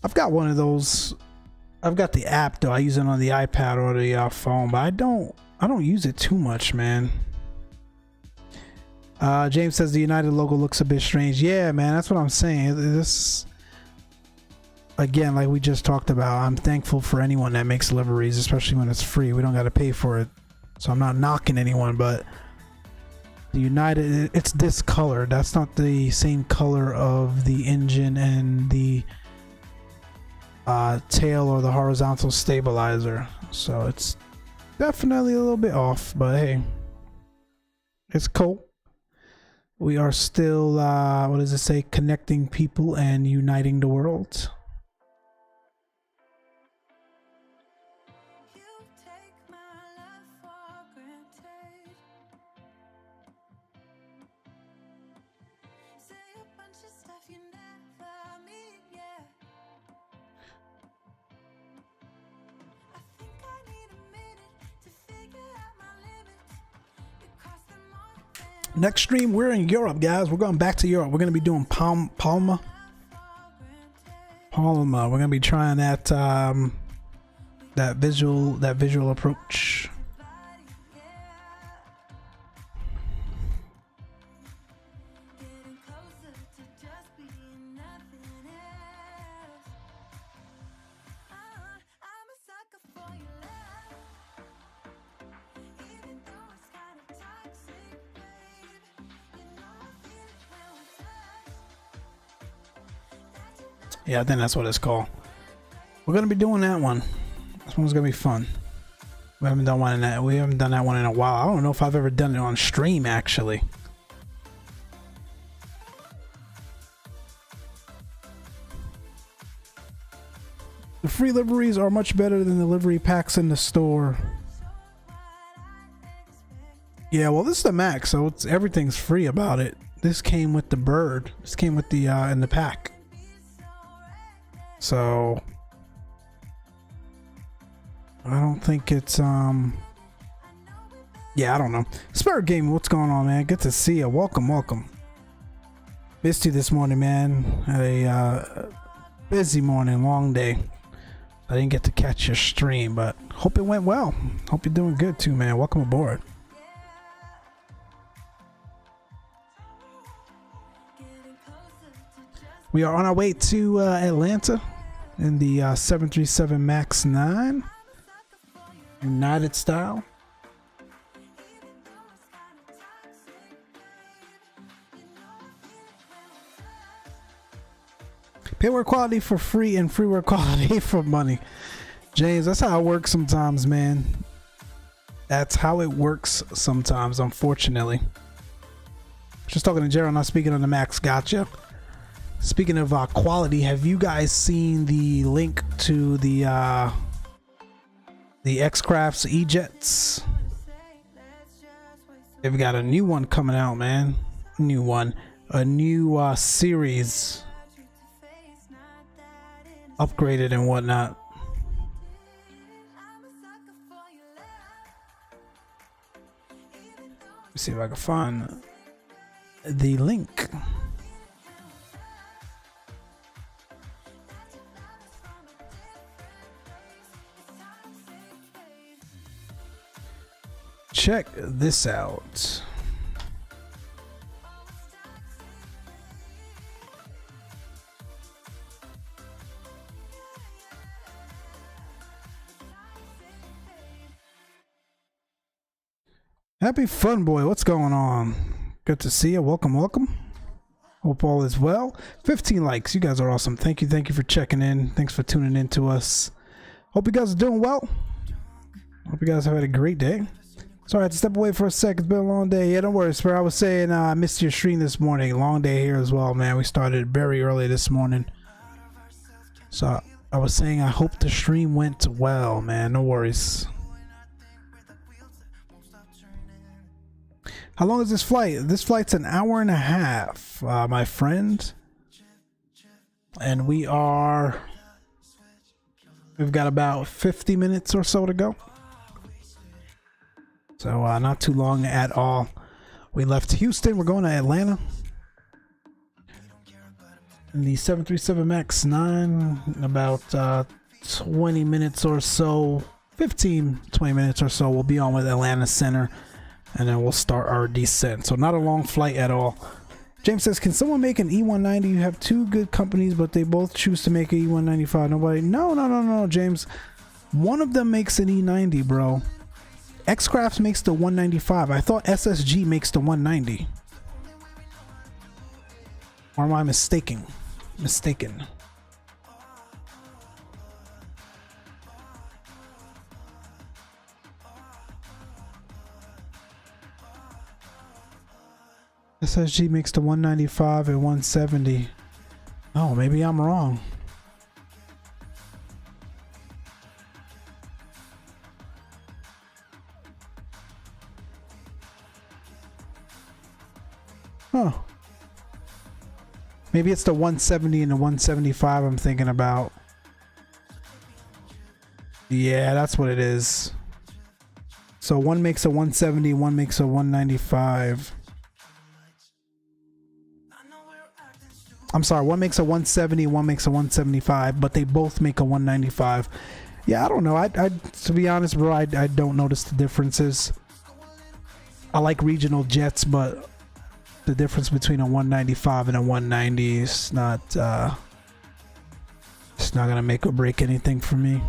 I've got one of those. I've got the app though. I use it on the iPad or the phone, but I don't use it too much, man. James says the United logo looks a bit strange. Yeah, man, that's what I'm saying. This, again, like we just talked about, I'm thankful for anyone that makes liveries, especially when it's free. We don't got to pay for it, so I'm not knocking anyone, but the United, it's this color. That's not the same color of the engine and the tail or the horizontal stabilizer, so it's definitely a little bit off, but hey, it's cool. We are still what does it say, connecting people and uniting the world. Next stream, we're in Europe, guys. We're going back to Europe. We're going to be doing Palma. We're going to be trying that that visual approach. Yeah, I think that's what it's called. We're gonna be doing that one. This one's gonna be fun. We haven't done one in that. We haven't done that one in a while. I don't know if I've ever done it on stream actually. The free liveries are much better than the livery packs in the store. Yeah, well, this is the Max, so it's everything's free about it. This came with the bird. This came with the in the pack. So I don't think it's yeah, I don't know. Spirit Gaming, what's going on, man? Good to see you. Welcome. Missed you this morning, man. Had a busy morning, long day. I didn't get to catch your stream, but hope it went well. Hope you're doing good too, man. Welcome aboard. We are on our way to Atlanta in the 737 MAX 9 United style. Payware quality for free and freeware quality for money. James, that's how it works sometimes, man. That's how it works sometimes, unfortunately. Just talking to Gerald, not speaking on the Max. Gotcha. Speaking of quality, have you guys seen the link to the X-Crafts E-Jets? They've got a new one coming out, man. New one. A new series. Upgraded and whatnot. Let's see if I can find the link. Check this out. Happy Fun Boy, what's going on? Good to see you. Welcome, welcome. Hope all is well. 15 likes. You guys are awesome. Thank you for checking in. Thanks for tuning in to us. Hope you guys are doing well. Hope you guys have had a great day. Sorry, I had to step away for a sec. It's been a long day. Yeah, don't worry, Spur. I was saying I missed your stream this morning. Long day here as well, man. We started very early this morning. So I was saying I hope the stream went well, man. No worries. How long is this flight? This flight's an hour and a half, my friend. And we've got about 50 minutes or so to go. So not too long at all. We left Houston. We're going to Atlanta. In the 737 MAX 9, about 20 minutes or so, 15, 20 minutes or so, we'll be on with Atlanta Center. And then we'll start our descent. So not a long flight at all. James says, can someone make an E190? You have two good companies, but they both choose to make an E195. Nobody. No, James. One of them makes an E90, bro. X-Crafts makes the 195. I thought SSG makes the 190. Or am I mistaken? SSG makes the 195 and 170. Oh, maybe I'm wrong. Huh. Maybe it's the 170 and the 175 I'm thinking about. Yeah, that's what it is. So one makes a 170, one makes a 195. I'm sorry, one makes a 170, one makes a 175, but they both make a 195. Yeah, I don't know. I to be honest, bro, I don't notice the differences. I like regional jets, but the difference between a 195 and a 190 is not it's not gonna make or break anything for me.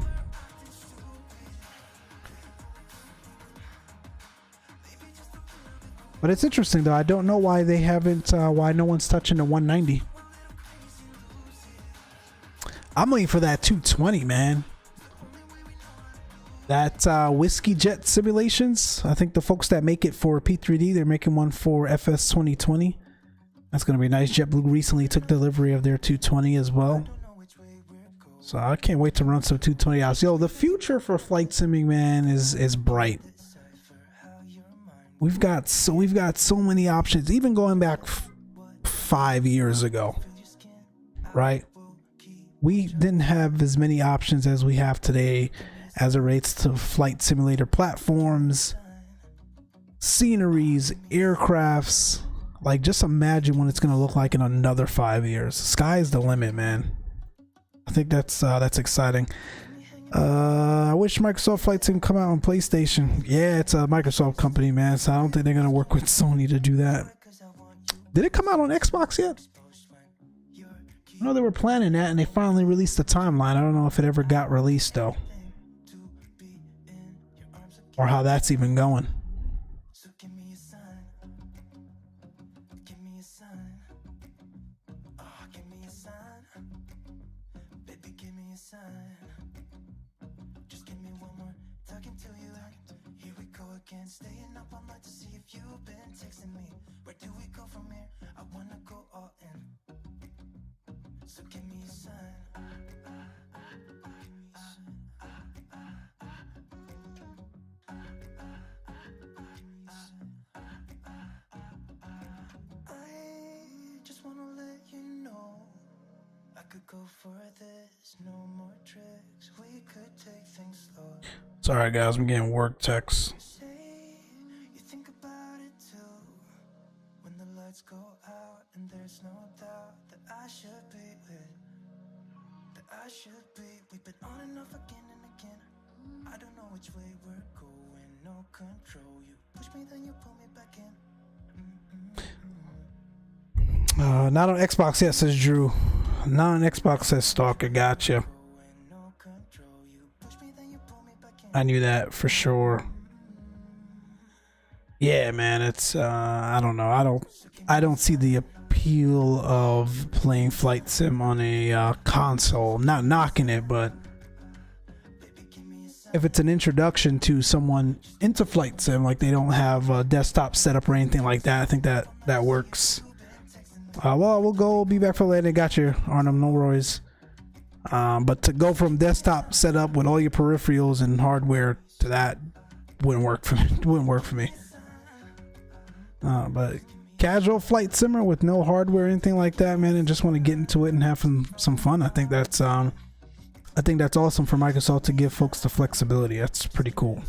But it's interesting though. I don't know why they haven't why no one's touching the 190. I'm waiting for that 220, man. That Whiskey Jet Simulations. I think the folks that make it for P3D, they're making one for FS 2020. That's going to be nice. JetBlue recently took delivery of their 220 as well. So I can't wait to run some 220 hours. Yo, the future for flight simming, man, is bright. We've got so many options, even going back 5 years ago, right? We didn't have as many options as we have today as it relates to flight simulator platforms, sceneries, aircrafts. Like, just imagine what it's going to look like in another 5 years. Sky is the limit, man. I think that's exciting. I wish Microsoft Flight Sim come out on PlayStation. Yeah, it's a Microsoft company, man, so I don't think they're going to work with Sony to do that. Did it come out on Xbox yet? I know they were planning that, and they finally released the timeline. I don't know if it ever got released, though. Or how that's even going. Here we go again. been staying up all night to see if you've been texting me. Where do we go from here? I wanna go all in. So give me a sign. I just wanna let you know I could go for this, no more tricks. We could take things slow. Sorry guys, I'm getting work texts. Say you think about it too. When the lights go out and there's no doubt that I should be with, that I should be. We've been on and off again and again. I don't know which way we're going, no control. You push me, then you pull me back in. Not on Xbox yet, says Drew. Not on Xbox, says Stalker. Gotcha. I knew that for sure. Yeah, man, it's I don't know. I don't see the appeal of playing flight sim on a console. Not knocking it, but if it's an introduction to someone into flight sim, like they don't have a desktop setup or anything like that, I think that works. Well, we'll go. Be back for later. Got you, Arnhem. No worries. But to go from desktop setup with all your peripherals and hardware to that wouldn't work for me. Wouldn't work for me. But casual flight simmer with no hardware or anything like that, man, and just want to get into it and have some fun. I think that's awesome for Microsoft to give folks the flexibility. That's pretty cool.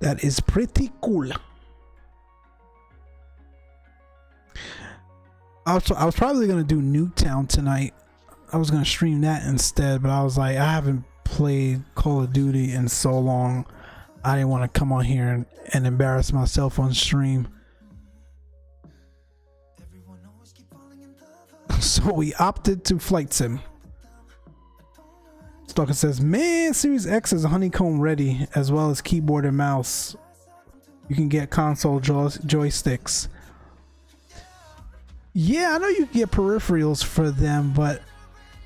That is pretty cool. I was probably gonna do Nuketown tonight. I was gonna stream that instead, but I was like, I haven't played Call of Duty in so long. I didn't want to come on here and embarrass myself on stream. So we opted to flight sim. Stalker says, man, Series X is honeycomb ready, as well as keyboard and mouse. You can get console joysticks. Yeah, I know you can get peripherals for them, but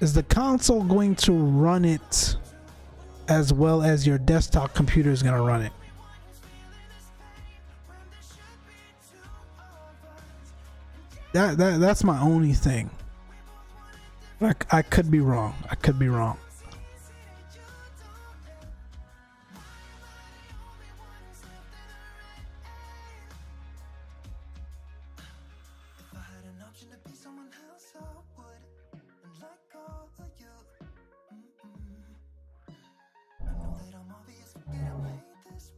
is the console going to run it as well as your desktop computer is going to run it? That's my only thing. I could be wrong. I could be wrong.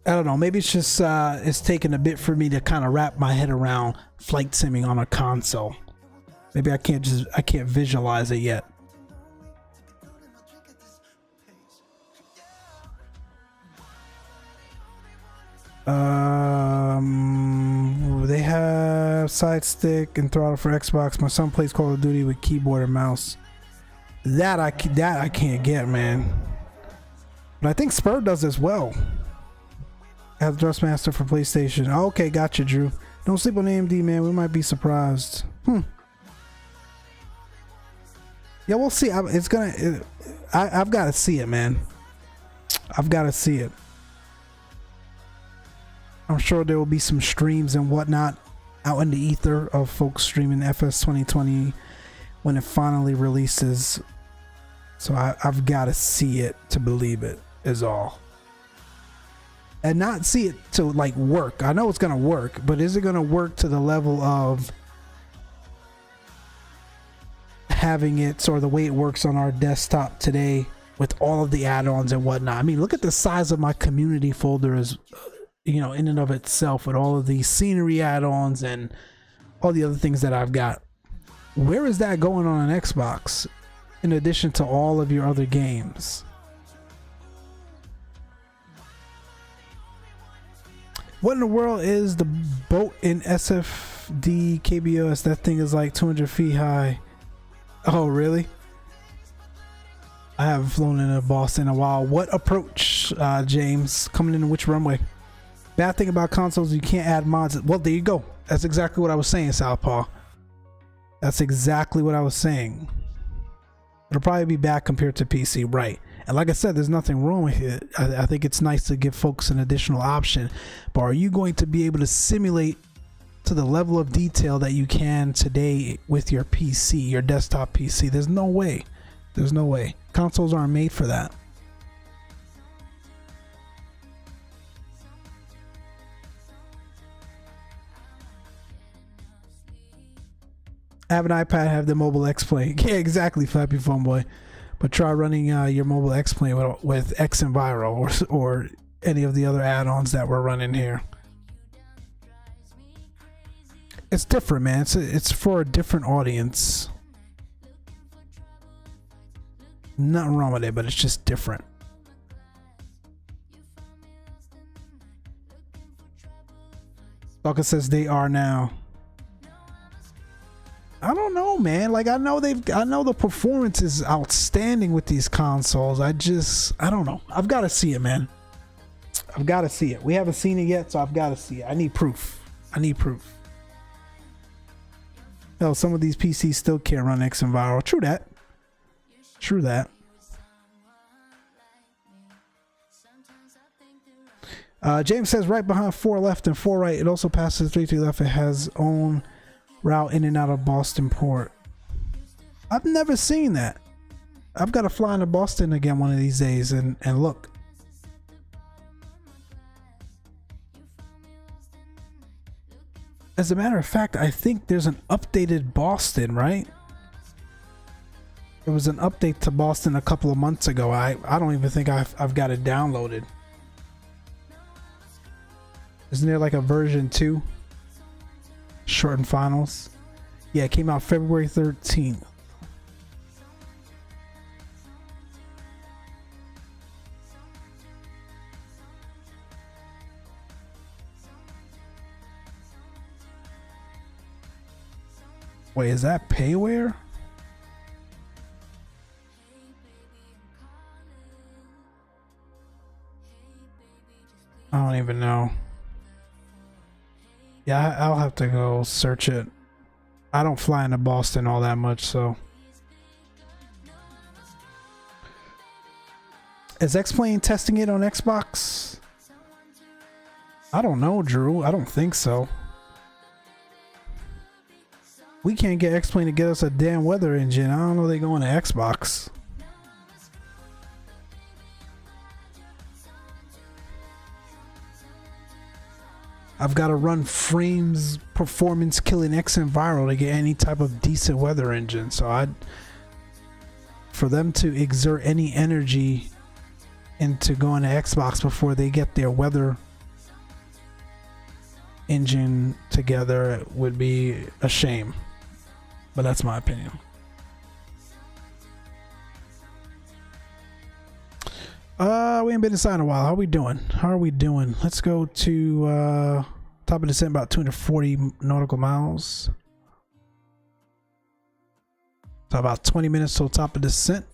I don't know, maybe it's just it's taking a bit for me to kind of wrap my head around flight simming on a console. Maybe I can't visualize it yet. They have side stick and throttle for Xbox. My son plays Call of Duty with keyboard and mouse. That I can't get, man. But I think Spur does as well. As Thrustmaster for PlayStation. Oh, okay, gotcha, Drew. Don't sleep on AMD, man. We might be surprised. Yeah, we'll see. I've got to see it, man. I've got to see it. I'm sure there will be some streams and whatnot out in the ether of folks streaming FS 2020 when it finally releases. So I've got to see it to believe it is all. And not see it to like work. I know it's gonna work, but is it gonna work to the level of having it sort of the way it works on our desktop today with all of the add-ons and whatnot? I mean, look at the size of my community folder as you know, in and of itself, with all of these scenery add-ons and all the other things that I've got. Where is that going on an Xbox in addition to all of your other games? What in the world is the boat in SFD KBOS? That thing is like 200 feet high. Oh, really? I haven't flown in a Boston in a while. What approach, James? Coming in which runway? Bad thing about consoles, you can't add mods. Well, there you go. That's exactly what I was saying, Southpaw. That's exactly what I was saying. It'll probably be bad compared to PC, right? And like I said, there's nothing wrong with it. I think it's nice to give folks an additional option, but are you going to be able to simulate to the level of detail that you can today with your PC, your desktop PC? There's no way. There's no way. Consoles aren't made for that. Have an iPad, have the mobile Xplane. Yeah, exactly, Flappy Phone Boy. But try running your mobile Xplane with xEnviro or any of the other add-ons that we're running here. It's different, man. It's for a different audience. Nothing wrong with it, but it's just different. Stalker says they are now. I don't know, man. Like, I know the performance is outstanding with these consoles. I don't know. I've got to see it, man. I've got to see it. We haven't seen it yet, so I've got to see it. I need proof. I need proof. Hell, some of these PCs still can't run xEnviro. True that. True that. James says right behind 4 left and 4 right. It also passes 3 to left. It has own route in and out of Boston Port. I've never seen that. I've got to fly into Boston again one of these days and look. As a matter of fact, I think there's an updated Boston, right? There was an update to Boston a couple of months ago. I don't even think I've got it downloaded. Isn't there like a version 2? Shortened finals. Yeah, it came out February 13th. Wait, is that payware? I don't even know. Yeah, I'll have to go search it. I don't fly into Boston all that much, so. Is Xplane testing it on Xbox? I don't know, Drew. I don't think so. We can't get Xplane to get us a damn weather engine. I don't know they go on to Xbox. I've got to run frames performance killing xEnviro to get any type of decent weather engine. So for them to exert any energy into going to Xbox before they get their weather engine together would be a shame. But that's my opinion. We ain't been inside in a while. How are we doing? How are we doing? Let's go to top of descent, about 240 nautical miles. So about 20 minutes till top of descent.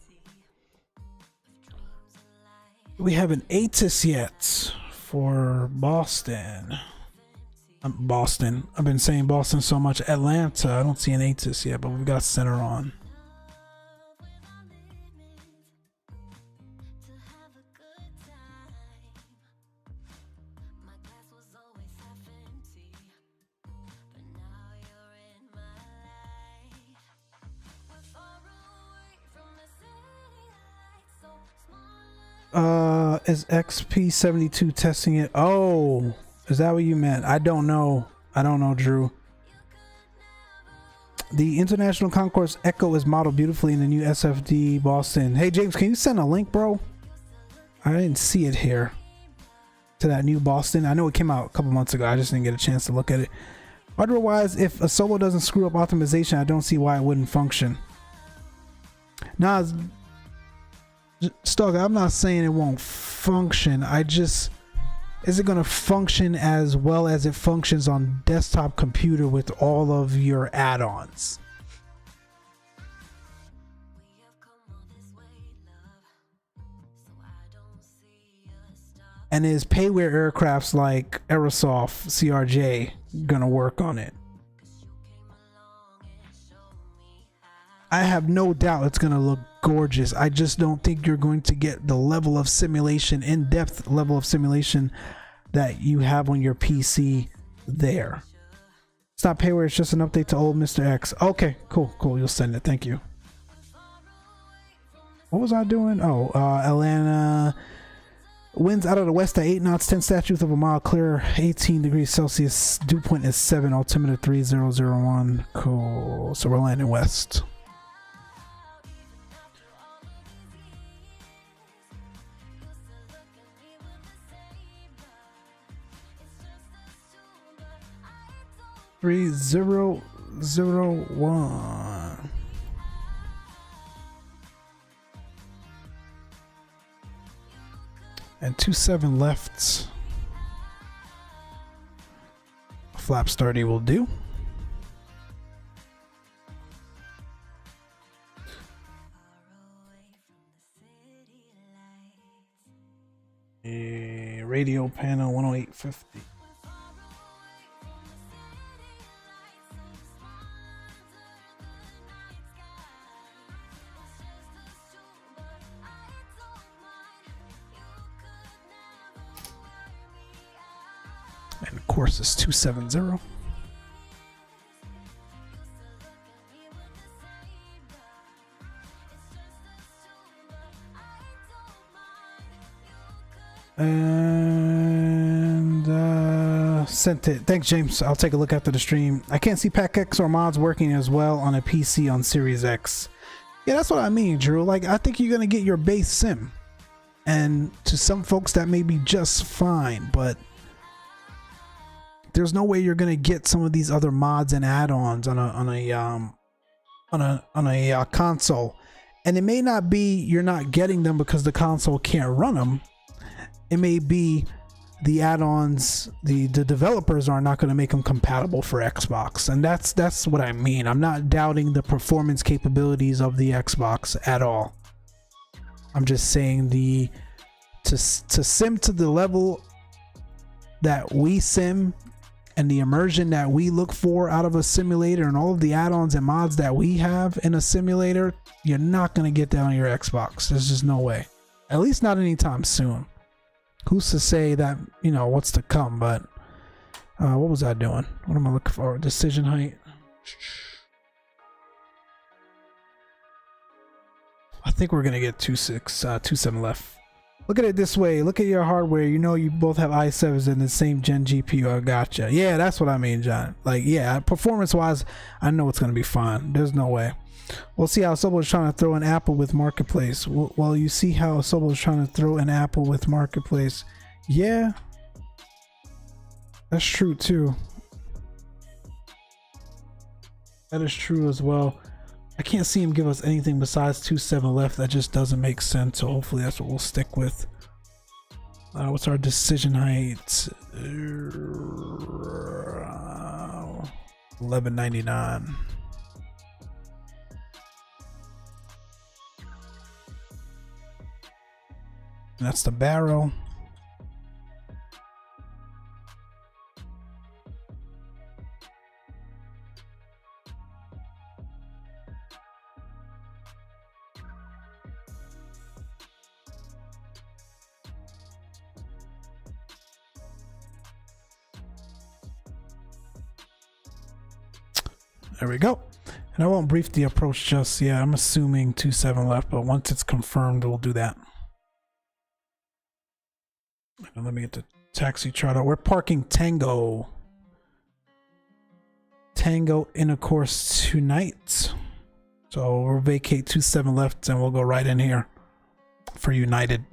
We haven't ATIS yet for Boston. Boston. I've been saying Boston so much. Atlanta. I don't see an ATIS yet, but we've got center on. Is XP72 testing it? Oh, is that what you meant? I don't know. I don't know, Drew. The International Concourse Echo is modeled beautifully in the new SFD Boston. Hey, James, can you send a link, bro? I didn't see it here. To that new Boston. I know it came out a couple months ago. I just didn't get a chance to look at it. Otherwise, if a solo doesn't screw up optimization, I don't see why it wouldn't function. Nah, Stalker, I'm not saying it won't function. Is it going to function as well as it functions on desktop computer with all of your add-ons? And is payware aircrafts like Aerosoft CRJ going to work on it? I have no doubt it's going to look gorgeous. I just don't think you're going to get the level of simulation, in-depth level of simulation that you have on your PC there. It's not payware, it's just an update to old Mr. X. Okay, cool, you'll send it, thank you. What was I doing? Oh, Atlanta winds out of the west at 8 knots, 10 statutes of a mile clear, 18 degrees Celsius, dew point is 7, altimeter 3001. Cool, so we're landing west. Three zero zero one. And 27 left. Flaps 30 will do. A radio panel 108.50. And course is 270. And sent it. Thanks, James. I'll take a look after the stream. I can't see PackX or mods working as well on a PC on Series X. Yeah, that's what I mean, Drew. Like, I think you're gonna get your base sim, and to some folks that may be just fine, but there's no way you're gonna get some of these other mods and add-ons on a console. And it may not be you're not getting them because the console can't run them. It may be the add-ons, the developers are not going to make them compatible for Xbox, and that's what I mean. I'm not doubting the performance capabilities of the Xbox at all. I'm just saying to sim to the level that we sim and the immersion that we look for out of a simulator and all of the add-ons and mods that we have in a simulator, you're not going to get that on your Xbox. There's just no way. At least not anytime soon. Who's to say that, you know, what's to come, but what was I doing? What am I looking for? Decision height. I think we're going to get 2.7 left. Look at it this way. Look at your hardware. You know you both have i7s and the same gen GPU. I gotcha. Yeah, that's what I mean, John. Like, yeah, performance-wise, I know it's going to be fine. There's no way. We'll see how Sobo is trying to throw an Apple with Marketplace. Well, you see how Sobo is trying to throw an Apple with Marketplace. Yeah. That's true, too. That is true as well. I can't see him give us anything besides 2.7 left. That just doesn't make sense. So hopefully that's what we'll stick with. What's our decision height? 1199. And that's the barrel. There we go. And I won't brief the approach just yet. I'm assuming 2.7 left, but once it's confirmed, we'll do that. And let me get the taxi chart out. We're parking Tango in a course tonight. So we'll vacate 2.7 left and we'll go right in here for United.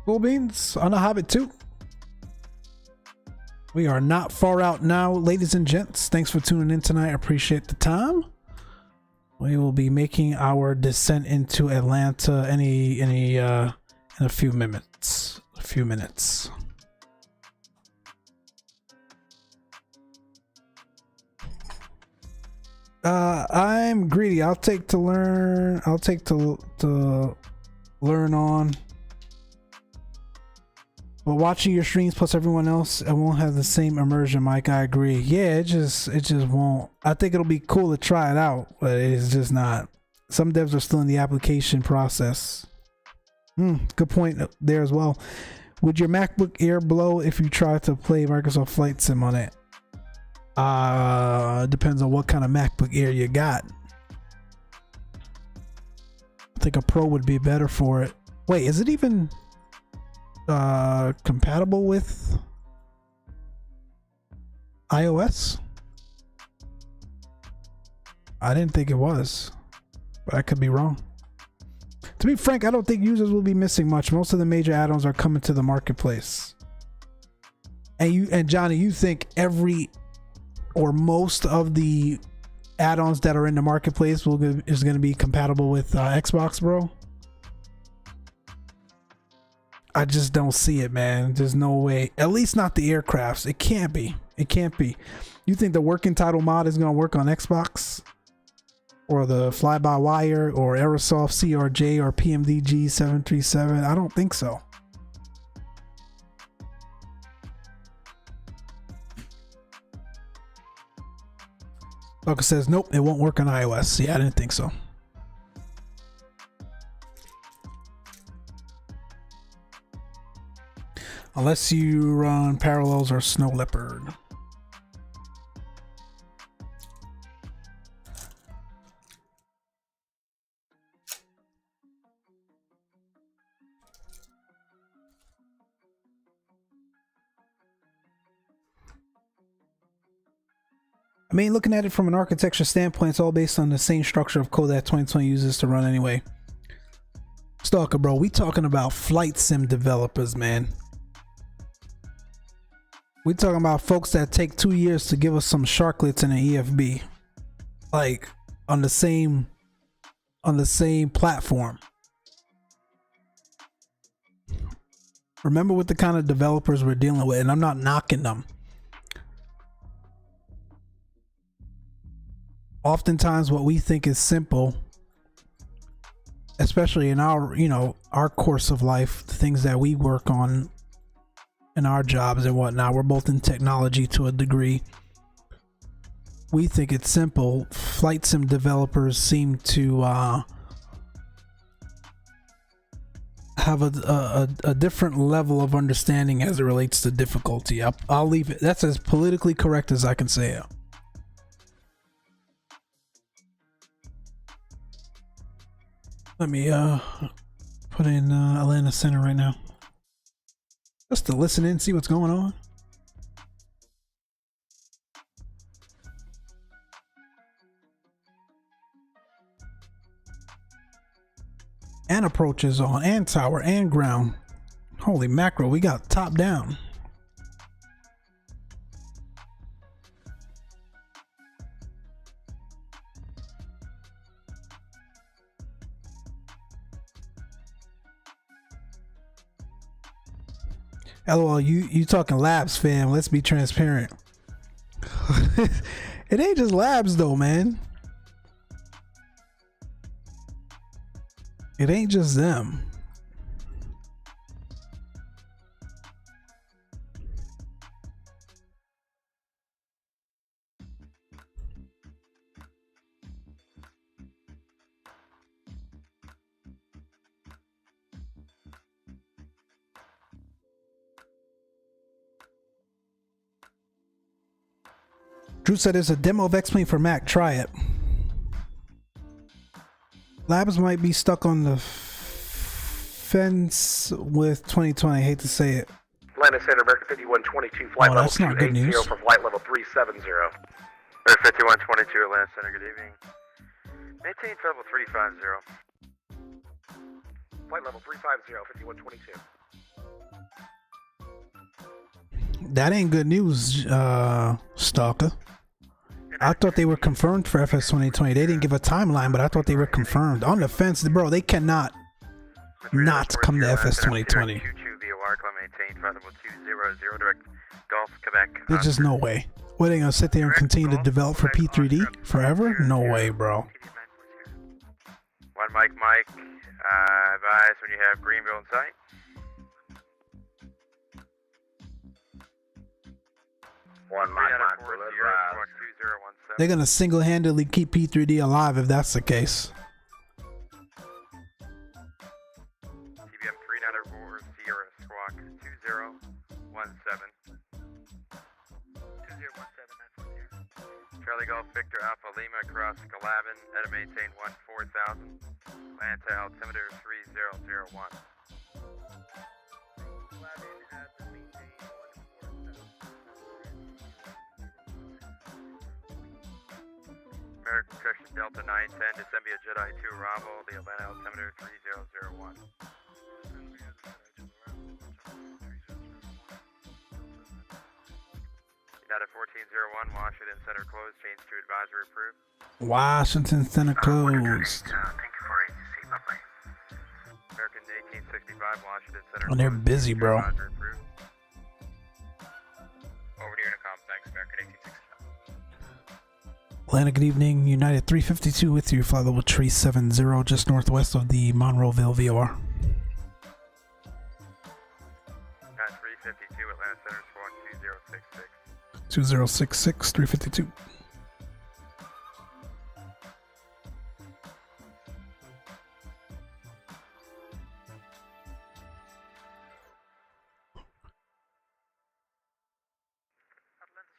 Cool beans on a Hobbit too. We are not far out now, ladies and gents. Thanks for tuning in tonight. I appreciate the time. We will be making our descent into Atlanta in a few minutes. I'm greedy. I'll take to learn. I'll take to learn on. But watching your streams plus everyone else, it won't have the same immersion, Mike. I agree. Yeah, it just won't. I think it'll be cool to try it out, but it's just not. Some devs are still in the application process. Good point there as well. Would your MacBook Air blow if you try to play Microsoft Flight Sim on it? Depends on what kind of MacBook Air you got. I think a Pro would be better for it. Wait, is it even compatible with iOS? I didn't think it was, but I could be wrong. To be frank, I don't think users will be missing much. Most of the major add-ons are coming to the marketplace. And Johnny, you think every or most of the add-ons that are in the marketplace is going to be compatible with Xbox, bro? I just don't see it, man. There's no way. At least not the aircrafts. It can't be. It can't be. You think the working title mod is going to work on Xbox? Or the fly-by-wire or Aerosoft CRJ or PMDG 737? I don't think so. Bucker says, nope, it won't work on iOS. Yeah, I didn't think so. Unless you run Parallels or Snow Leopard. I mean, looking at it from an architecture standpoint, it's all based on the same structure of code that 2020 uses to run anyway. Stalker, bro, we talking about flight sim developers, man. We talking about folks that take 2 years to give us some sharklets and an EFB, like on the same platform. Remember what the kind of developers we're dealing with, and I'm not knocking them. Oftentimes what we think is simple, especially in our, our course of life, the things that we work on in our jobs and whatnot, we're both in technology to a degree. We think it's simple. Flight sim developers seem to have a different level of understanding as it relates to difficulty. I'll leave it. That's as politically correct as I can say it. Let me put in Atlanta Center right now, just to listen in, see what's going on. And approaches on, and tower, and ground. Holy mackerel, we got top down. LOL, you talking labs, fam. Let's be transparent. It ain't just labs though, man. It ain't just them. Drew said there's a demo of Xplane for Mac. Try it. Labs might be stuck on the fence with 2020. I hate to say it. Atlanta Center, American 5122, flight level 280 for flight level 370. American 5122, Atlanta Center, good evening. Maintain level 350. Flight level 350, 5122. That ain't good news, Stalker. I thought they were confirmed for FS 2020. They didn't give a timeline, but I thought they were confirmed. On the fence, bro, they cannot not come to FS 2020. There's just no way. What, are they gonna sit there and continue to develop for P3D forever? No way, bro. One Mike, advise when you have Greenville in sight. 1 Mike, Mike, will advise. They're gonna single-handedly keep P3D alive if that's the case. TBM 394 Sierra Squawk 2017. 2017, that's one here. Charlie Golf Victor Alpha Lima across Galabin at a maintain 14,000. Land to altimeter 3001. American Correction Delta 910 to Sembia Jedi 2 Bravo, the Atlanta altimeter 3001. United 1401, Washington Center closed, change to advisory approved. Washington Center closed. Thank you for agency, lovely. American 1865, Washington Center Oh, they're busy, bro. Over to Unicom, thanks, American 1865. Atlanta, good evening. United 352 with you, flight level 370, just northwest of the Monroeville VOR. 352, Atlanta Center, squawk 2066. 2066, 352. Atlanta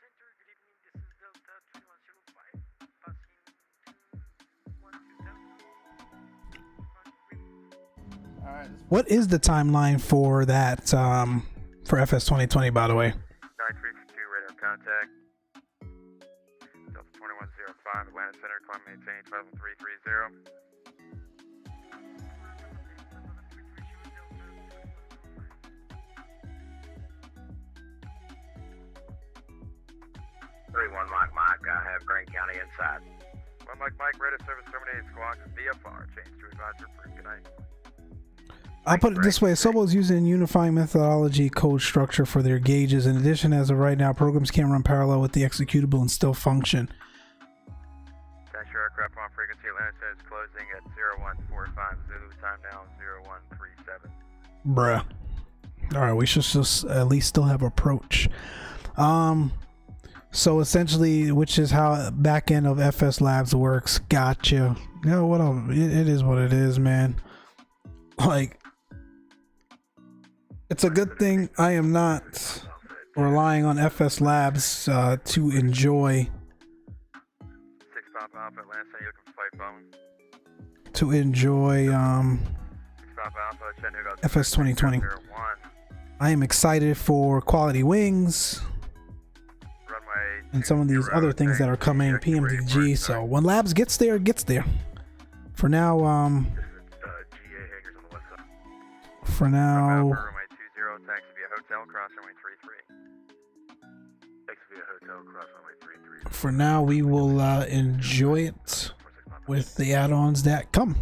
Center, good evening, this is Delta 2105, passing 2127. Alright, What is the timeline for that, for FS 2020, by the way? 9352, radar contact. Delta 2105, Atlanta Center, climb maintain 12330. Mike, I have Greene County inside. 1 Mike, radar service terminated, squawk VFR, change to advisor approved, good night. I'll put it this way, Sobo is using unifying methodology code structure for their gauges. In addition, as of right now, programs can't run parallel with the executable and still function. Dash your aircraft on frequency, Atlanta Center is closing at 0145, Zulu time now 0137. Bruh. Alright, we should just at least still have approach. So essentially, which is how back end of FSLABS works. Gotcha. Yeah, what else? It is what it is, man. Like, it's a good thing I am not relying on FSLABS to enjoy. 6 Pop Alpha, Atlanta Center, you looking for flight phone? To enjoy 6 Pop Alpha, Chattanooga, FS 2020. 01. I am excited for quality wings and some of these other things that are coming, PMDG. So when Labs gets there, it gets there. For now, for now, Runway 20, taxi via hotel, cross runway 33. Taxi via hotel, cross runway 33. for now, we will enjoy it with the add-ons that come.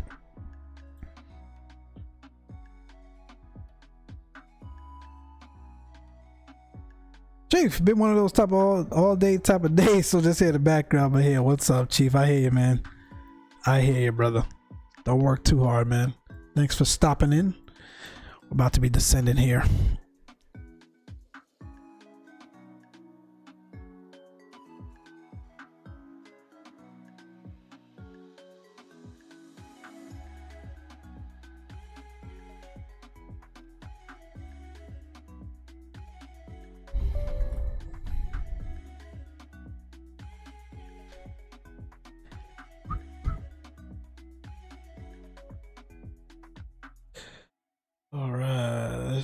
Chief, been one of those type of all day type of days, so just hear the background. But here, what's up, Chief? I hear you, man. I hear you, brother. Don't work too hard, man. Thanks for stopping in. We're about to be descending here. All right.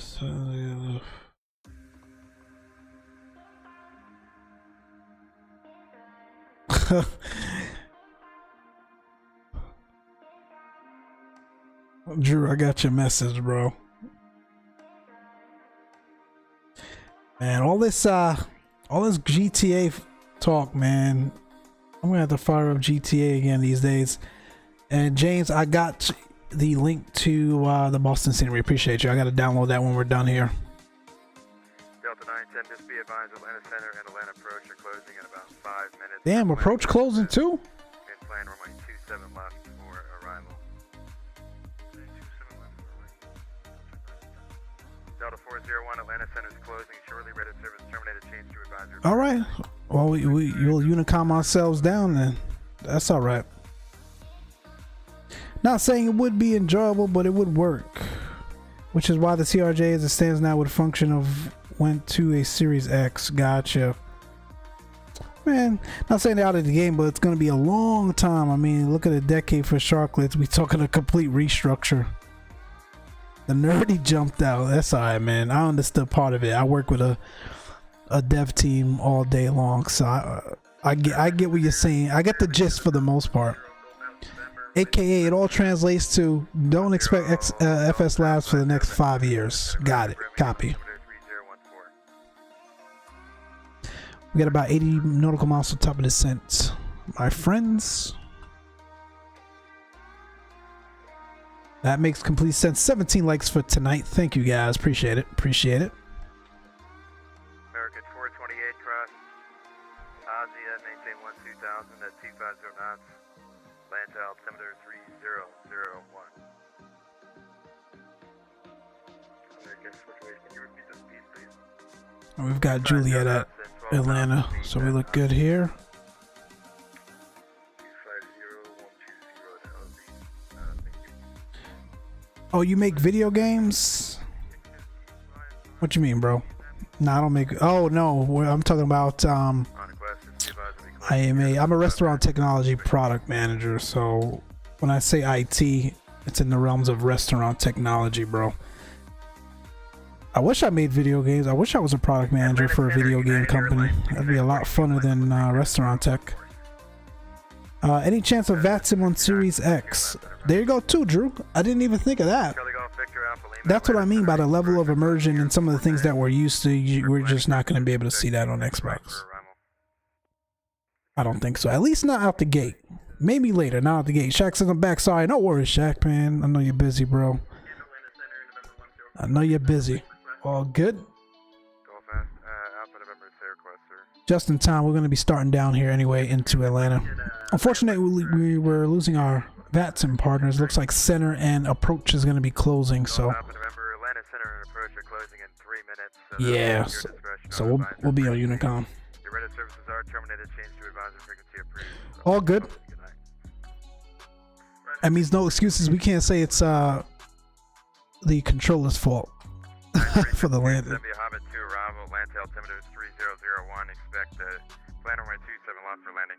Drew, I got your message, bro. Man, all this GTA talk, man. I'm gonna have to fire up GTA again these days. And James, I got the link to the Boston scenery. Appreciate you. I gotta download that when we're done here. Delta 910, just be advised, Atlanta Center and Atlanta Approach are closing in about 5 minutes. Damn, approach closing too? And plan runway 27 left for arrival. Delta 401, Atlanta Center is closing shortly. Ready service terminated. Change to advisory. All right. Well, you'll unicom ourselves down then. That's all right. Not saying it would be enjoyable, but it would work. Which is why the CRJ as it stands now would function of went to a Series X. Gotcha. Man, not saying they're out of the game, but it's going to be a long time. I mean, look at a decade for Sharklets. We talking a complete restructure. The nerdy jumped out. That's all right, man. I understood part of it. I work with a dev team all day long, so I get what you're saying. I get the gist for the most part. AKA, it all translates to don't expect FSLABS for the next 5 years. Got it. Copy. We got about 80 nautical miles to top of descent, my friends. That makes complete sense. 17 likes for tonight. Thank you guys. Appreciate it. Appreciate it. American 428 cross. Ozzy at maintain 12000 at 250 knots. Land to altimeter 3001. American 428, can you repeat the speed, please? We've got Juliet at Atlanta, so we look good here. 250120. Oh, you make video games? What you mean, bro? No, I don't make. Oh no, I'm talking about I'm a restaurant technology product manager. So when I say IT, it's in the realms of restaurant technology, bro. I wish I made video games. I wish I was a product manager for a video game company. That'd be a lot funner than restaurant tech. Any chance of VATSIM on Series X? There you go too, Drew. I didn't even think of that. That's what I mean by the level of immersion and some of the things that we're used to. We're just not going to be able to see that on Xbox. I don't think so. At least not out the gate. Maybe later, not out the gate. Shaq says I'm back. Sorry, no worries, Shaq, man. I know you're busy, bro. I know you're busy. All good. Just in time. We're going to be starting down here anyway into Atlanta. Unfortunately, we were losing our VATSIM partners. Looks like center and approach is going to be closing. So yeah. So we'll be on Unicom. All good. That means no excuses. We can't say it's the controller's fault. For the landing. Hobbit 2 arrival, land to altimeter 3001, expect plan runway 27 left for landing.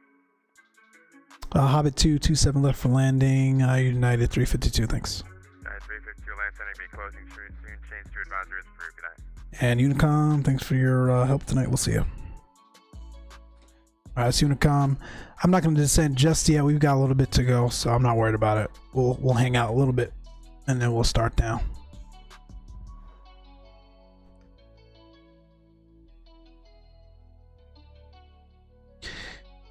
Hobbit 2, 27 left for landing, United 352, thanks. United 352, land sending be closing soon, change to advisory is approved, good night. And Unicom, thanks for your help tonight, we'll see you. Alright, it's Unicom. I'm not going to descend just yet, we've got a little bit to go, so I'm not worried about it. We'll hang out a little bit, and then we'll start down.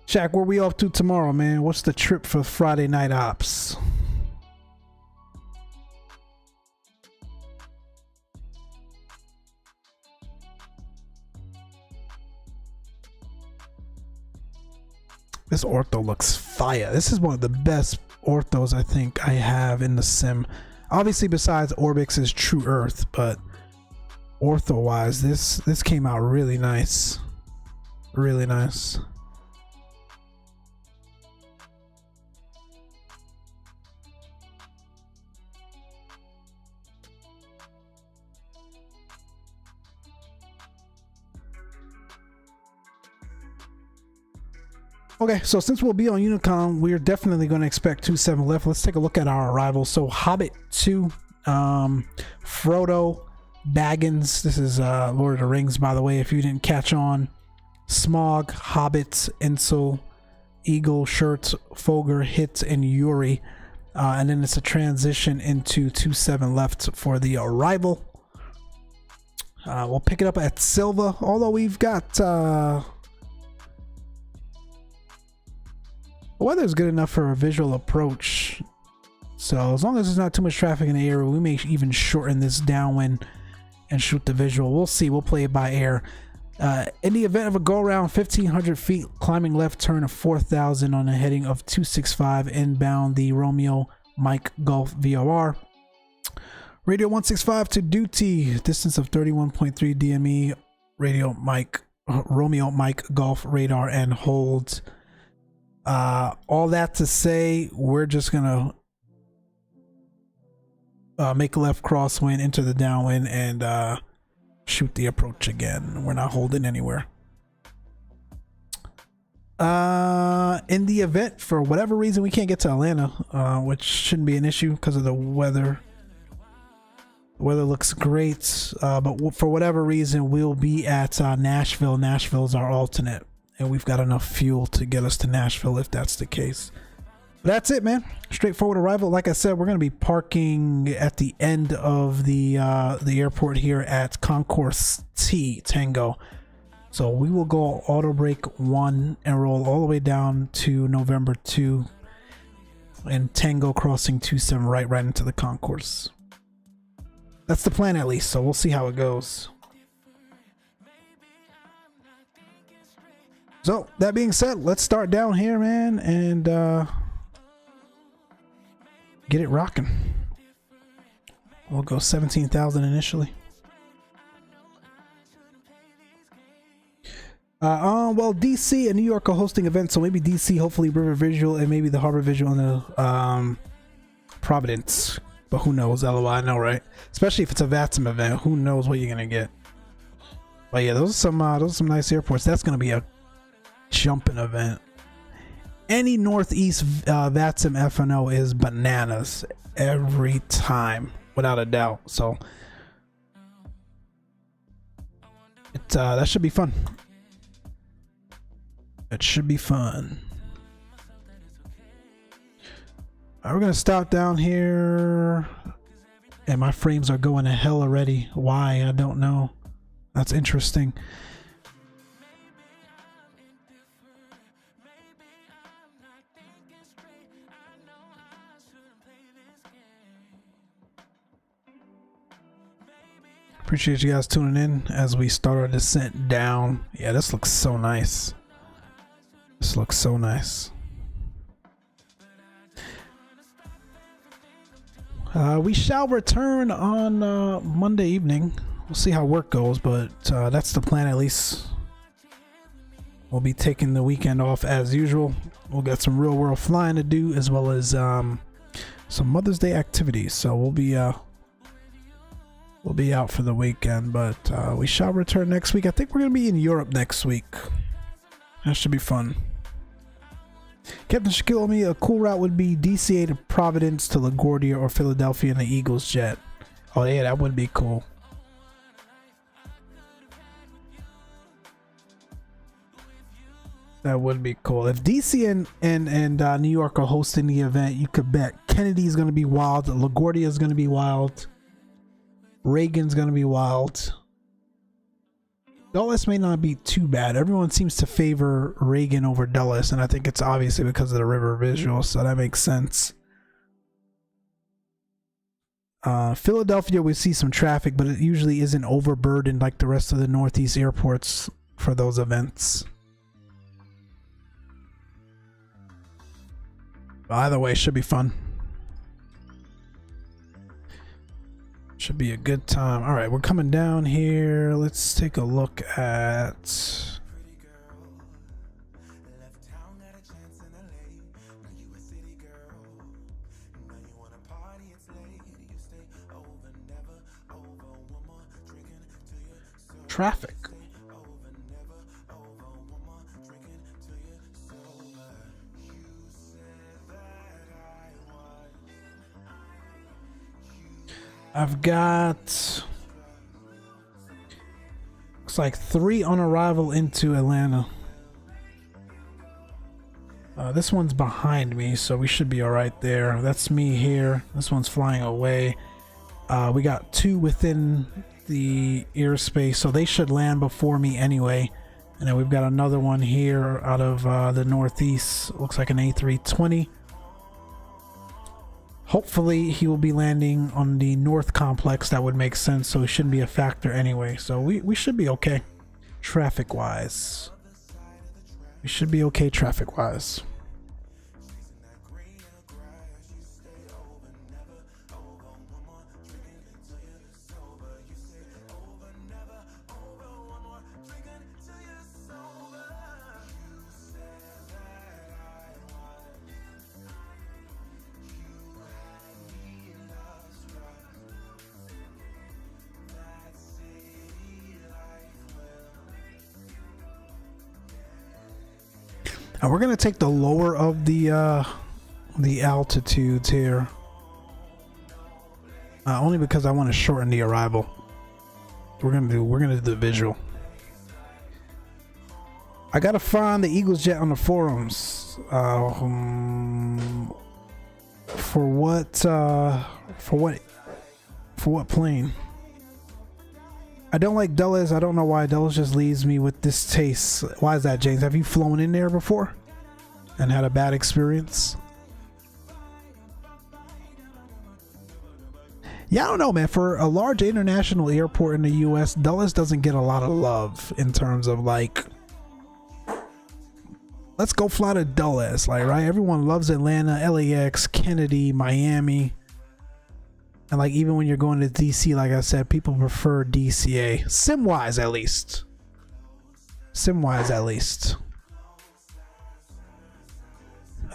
Shaq, where we off to tomorrow, man? What's the trip for Friday night ops? This ortho looks fire. This is one of the best orthos I think I have in the sim. Obviously, besides ORBX's True Earth, but ortho-wise, this came out really nice. Really nice. Okay, so since we'll be on Unicom, we're definitely going to expect 27 left. Let's take a look at our arrival. So Hobbit 2, Frodo, Baggins. This is Lord of the Rings, by the way, if you didn't catch on. Smog, Hobbits, Ensel, Eagle, Shirts, Fogger, Hits, and Yuri. And then it's a transition into 27 left for the arrival. We'll pick it up at Silva, although we've got... the weather is good enough for a visual approach, so as long as there's not too much traffic in the area, we may even shorten this downwind and shoot the visual. We'll see. We'll play it by air. In the event of a go around 1,500 feet, climbing left turn of 4,000 on a heading of 265 inbound the Romeo Mike Golf VOR. Radio 165 to duty, distance of 31.3 DME. Radio Mike Romeo Mike Golf radar and hold. All that to say, we're just gonna make a left crosswind into the downwind and shoot the approach again. We're not holding anywhere. In the event, for whatever reason, we can't get to Atlanta, which shouldn't be an issue because of the weather. The weather looks great, but for whatever reason, we'll be at Nashville. Nashville's our alternate, and we've got enough fuel to get us to Nashville if that's the case. But that's it, man. Straightforward arrival. Like I said, we're going to be parking at the end of the airport here at Concourse T, Tango. So we will go auto brake 1 and roll all the way down to November 2 and Tango crossing 27 right into the concourse. That's the plan at least, so we'll see how it goes. So that being said, let's start down here, man, and get it rocking. We'll go 17,000 initially. Well, DC and New York are hosting events, so maybe DC, hopefully River Visual, and maybe the Harbor Visual and the Providence. But who knows? LOI, I know, right? Especially if it's a VATSIM event, who knows what you're gonna get. But yeah, those are some nice airports. That's gonna be a jumping event. Any Northeast VATSIM FNO is bananas every time, without a doubt. So that should be fun. It should be fun. Alright, we're gonna stop down here, and my frames are going to hell already. Why? I don't know. That's interesting. Appreciate you guys tuning in as we start our descent down. Yeah, this looks so nice. This looks so nice. We shall return on Monday evening. We'll see how work goes, but that's the plan at least. We'll be taking the weekend off as usual. We'll get some real world flying to do, as well as some Mother's Day activities. So we'll be out for the weekend, but we shall return next week. I think we're gonna be in Europe next week. That should be fun. Captain Shaquille told me a cool route would be DCA to Providence to LaGuardia or Philadelphia in the Eagles jet. Oh yeah, that would be cool. That would be cool. If DC and New York are hosting the event, you could bet Kennedy's going to be wild, LaGuardia is going to be wild, Reagan's going to be wild. Dulles may not be too bad. Everyone seems to favor Reagan over Dulles, and I think it's obviously because of the river visual, so that makes sense. Philadelphia, we see some traffic, but it usually isn't overburdened like the rest of the Northeast airports for those events. Either way, should be fun. Should be a good time. All right, we're coming down here. Let's take a look at... traffic. I've got, looks like 3 on arrival into Atlanta. This one's behind me, so we should be all right there. That's me here. This one's flying away. We got 2 within the airspace, so they should land before me anyway. And then we've got another one here out of the Northeast. Looks like an A320. Hopefully he will be landing on the North Complex. That would make sense, so it shouldn't be a factor anyway. So we should be okay traffic wise. We should be okay traffic wise. Now we're gonna take the lower of the altitudes here, only because I want to shorten the arrival. We're gonna do the visual. I gotta find the Eagles jet on the forums. For what plane? I don't like Dulles. I don't know why. Dulles just leaves me with this taste. Why is that, James? Have you flown in there before and had a bad experience? Yeah, I don't know, man. For a large international airport in the US, Dulles doesn't get a lot of love in terms of like, let's go fly to Dulles, like, right? Everyone loves Atlanta, LAX, Kennedy, Miami. And like, even when you're going to DC, like I said, people prefer DCA. Sim-wise, at least. Sim-wise, at least.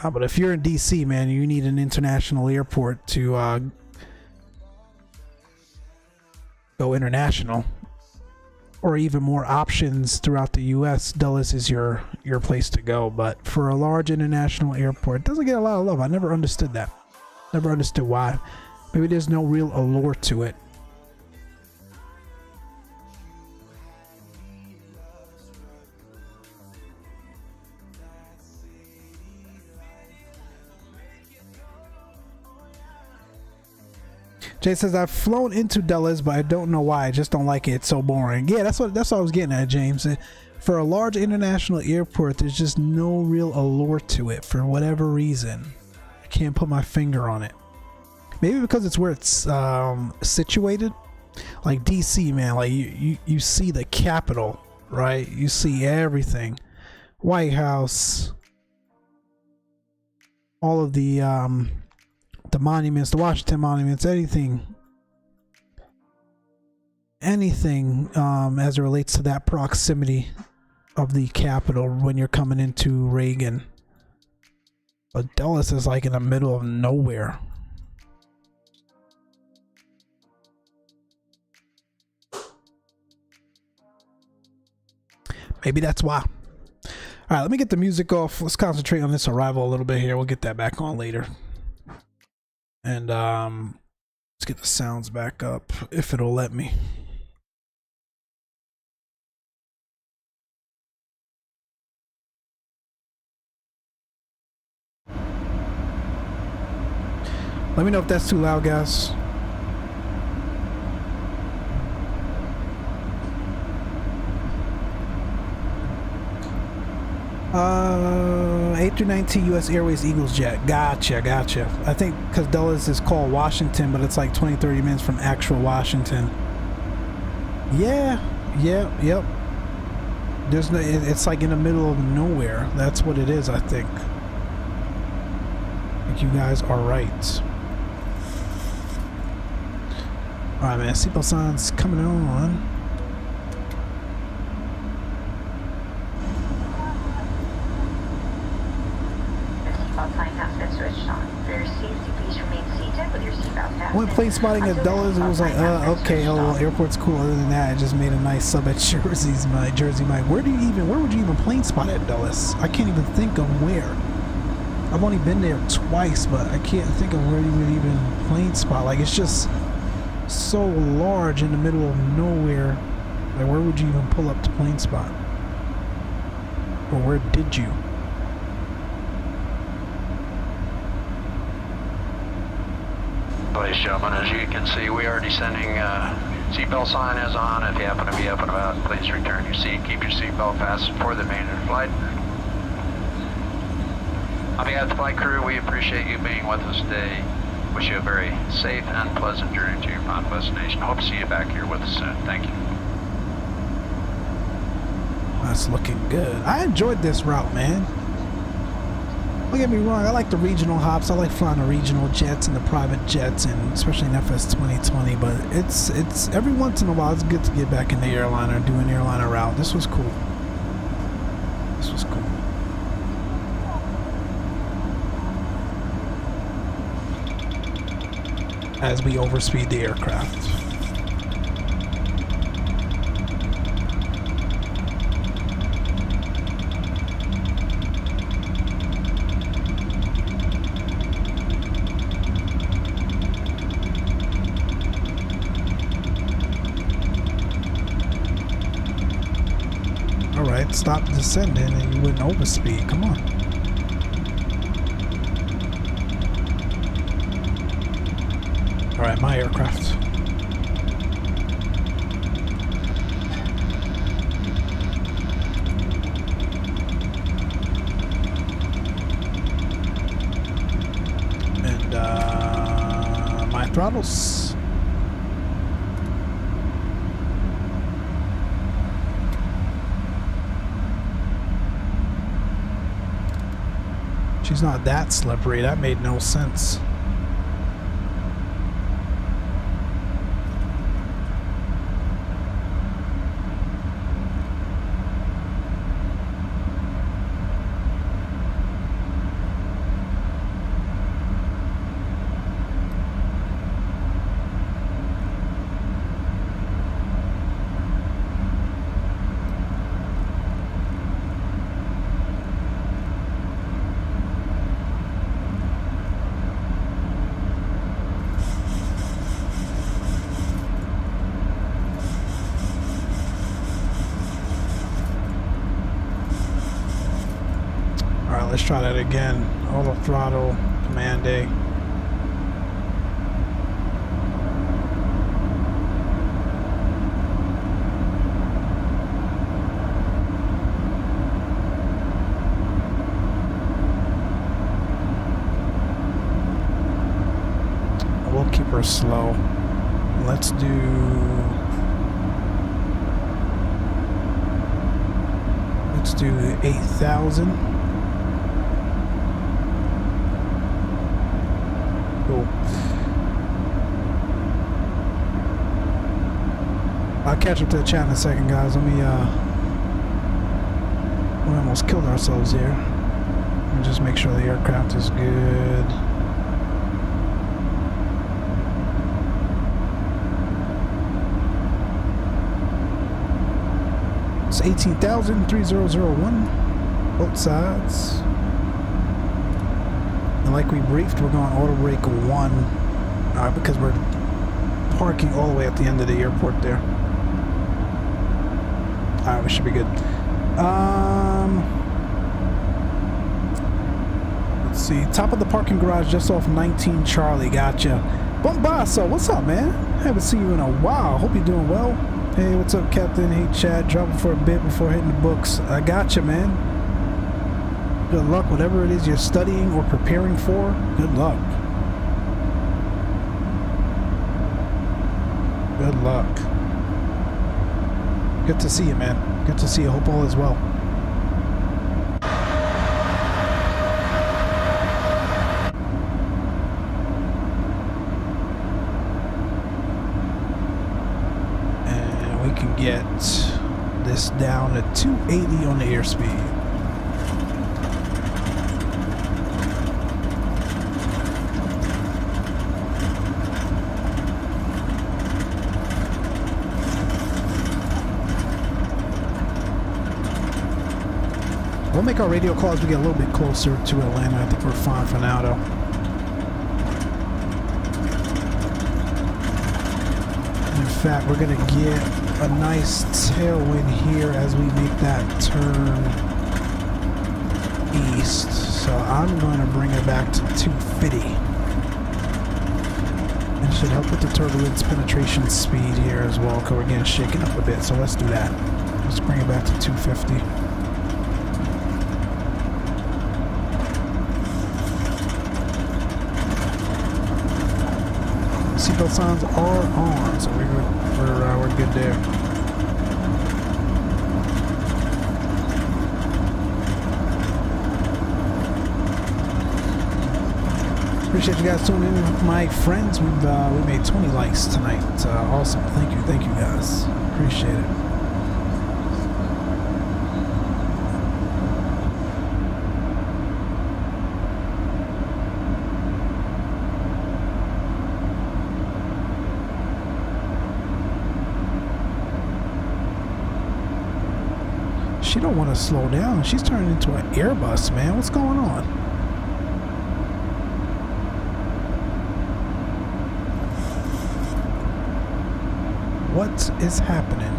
But if you're in DC, man, you need an international airport to go international. Or even more options throughout the US, Dulles is your place to go. But for a large international airport, it doesn't get a lot of love. I never understood that. Never understood why. Maybe there's no real allure to it. Jay says, I've flown into Dulles, but I don't know why. I just don't like it. It's so boring. Yeah, that's what I was getting at, James. For a large international airport, there's just no real allure to it for whatever reason. I can't put my finger on it. Maybe because it's where it's situated. Like DC, man, like you see the Capitol, right? You see everything. White House, all of the monuments, the Washington monuments, anything as it relates to that proximity of the Capitol when you're coming into Reagan. But Dulles is like in the middle of nowhere. Maybe that's why. All right, let me get the music off. Let's concentrate on this arrival a little bit here. We'll get that back on later. And let's get the sounds back up if it'll let me. Let me know if that's too loud, guys. A319 US Airways Eagles jet. Gotcha. I think because Dulles is called Washington, but it's like 20-30 minutes from actual Washington. Yep. There's no, it's like in the middle of nowhere. That's what it is, I think. I think you guys are right. Alright, man. Seatbelt signs coming on. When plane spotting at Dulles, it was like, okay, oh, well, airport's cool. Other than that, I just made a nice sub at Jersey Mike. Where would you even plane spot at Dulles? I can't even think of where. I've only been there twice, but I can't think of where you would even plane spot. Like, it's just so large in the middle of nowhere. Like, where would you even pull up to plane spot? Or where did you? Ladies and gentlemen, as you can see, we are descending. Seatbelt sign is on. If you happen to be up and about, please return your seat. Keep your seatbelt fastened for the remainder of the flight. On behalf of the flight crew, we appreciate you being with us today. Wish you a very safe and pleasant journey to your final destination. Hope to see you back here with us soon. Thank you. That's looking good. I enjoyed this route, man. Don't get me wrong, I like the regional hops. I like flying the regional jets and the private jets, and especially in FS 2020. But it's every once in a while it's good to get back in the airliner, do an airliner route. This was cool. This was cool. As we overspeed the aircraft. it stopped descending and you wouldn't overspeed. Come on. Alright, my aircraft. And my throttles. She's not that slippery. That made no sense. Let's try that again. Auto throttle, Command A. We'll keep her slow. Let's do... Let's do 8,000. Cool. I'll catch up to the chat in a second, guys. Let me, we almost killed ourselves here. Let me just make sure the aircraft is good. It's 18,3001. Both sides. And like we briefed, we're going auto brake 1 because we're parking all the way at the end of the airport there. Alright, we should be good. Let's see. Top of the parking garage just off 19 Charlie. Gotcha. Bombasso, what's up, man? Haven't seen you in a while. Hope you're doing well. Hey, what's up, Captain? Hey, Chad. Dropping for a bit before hitting the books. I gotcha, man. Good luck, whatever it is you're studying or preparing for. Good luck. Good luck. Good to see you, man. Good to see you. Hope all is well. And we can get this down to 280 on the airspeed. We'll make our radio call as we get a little bit closer to Atlanta. I think we're fine for now, though. In fact, we're going to get a nice tailwind here as we make that turn east. So I'm going to bring it back to 250. It should help with the turbulence penetration speed here as well, because we're getting shaken up a bit. So let's do that. Let's bring it back to 250. Seatbelt signs are on, so we're good there. Appreciate you guys tuning in, my friends. We made 20 likes tonight. Awesome. Thank you guys. Appreciate it. She don't want to slow down. She's turning into an Airbus, man. What's going on? What is happening?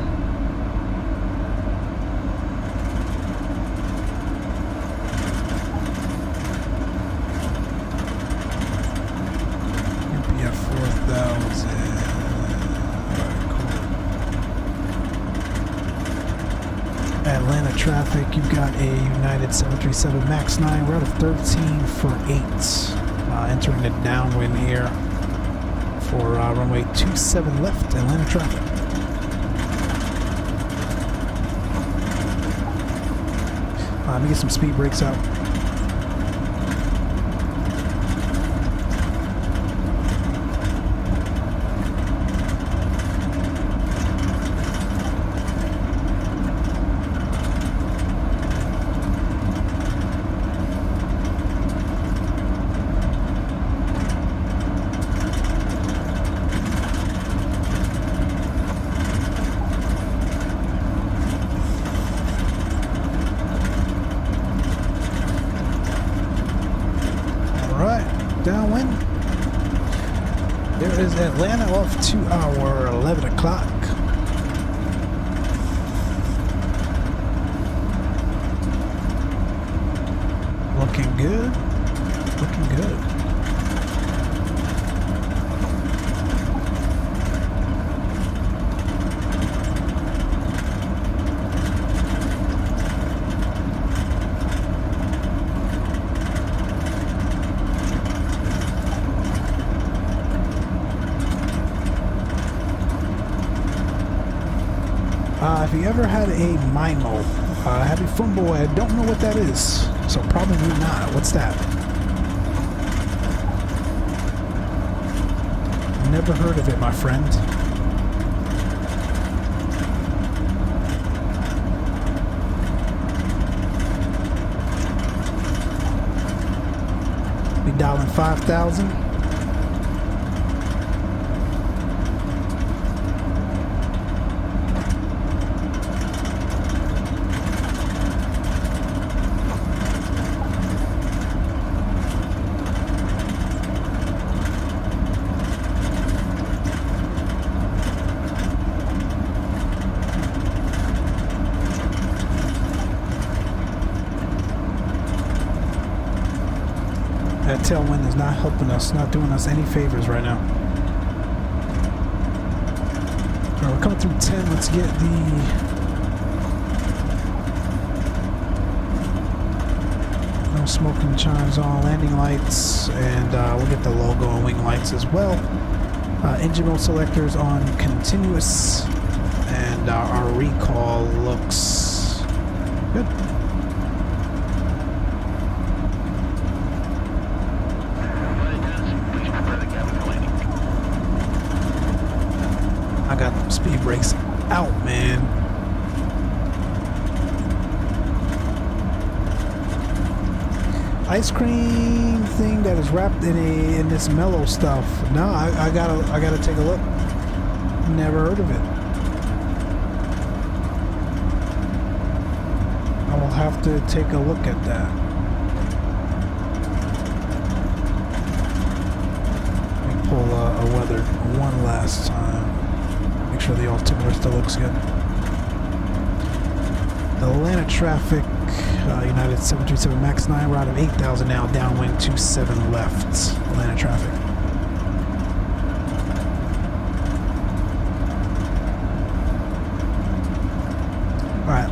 Atlanta traffic, you've got a United 737 MAX 9, route of 13 for 8. Entering the downwind here for runway 27 left, Atlanta traffic. Let me get some speed brakes out. Downwind. There is Atlanta off to our 11 o'clock. Looking good. Looking good. If you ever had a MIMO, happy fun boy, I don't know what that is, so probably not. What's that? Never heard of it, my friend. Be dialing 5,000. That tailwind is not helping us, not doing us any favors right now. Alright, we're coming through 10. Let's get the no smoking chimes on, landing lights, and we'll get the logo and wing lights as well. Engine mode selectors on continuous, and our recall looks good. I got them speed brakes out, man. Ice cream thing that is wrapped in this mellow stuff. No, I gotta take a look. Never heard of it. I will have to take a look at that. Let me pull a weather one last time. Make sure the altimeter still looks good. Atlanta traffic, United 737 MAX 9, route of 8,000 now, downwind 27 left, Atlanta traffic. Alright,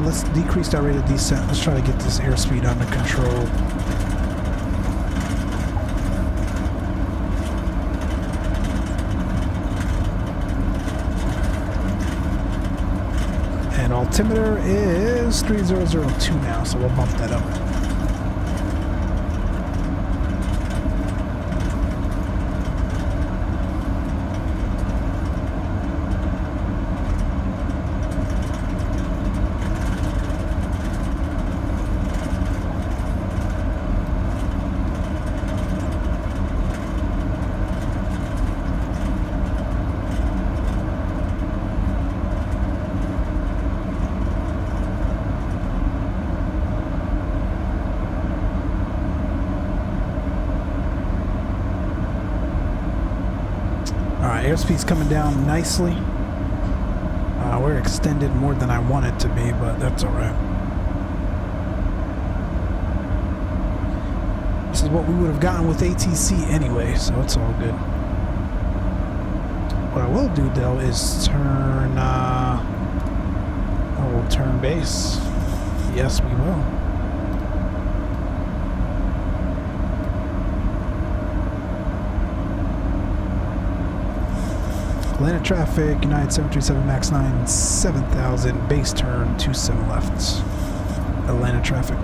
let's decrease our rate of descent. Let's try to get this airspeed under control. Altimeter is 3002 now, so we'll bump that up. Airspeed's coming down nicely. We're extended more than I want it to be, but that's alright. This is what we would have gotten with ATC anyway, so it's all good. What I will do though is turn... oh, Return base. Yes, we will. Atlanta traffic, United 737 MAX 9, 7000, base turn, 27 left. Atlanta traffic.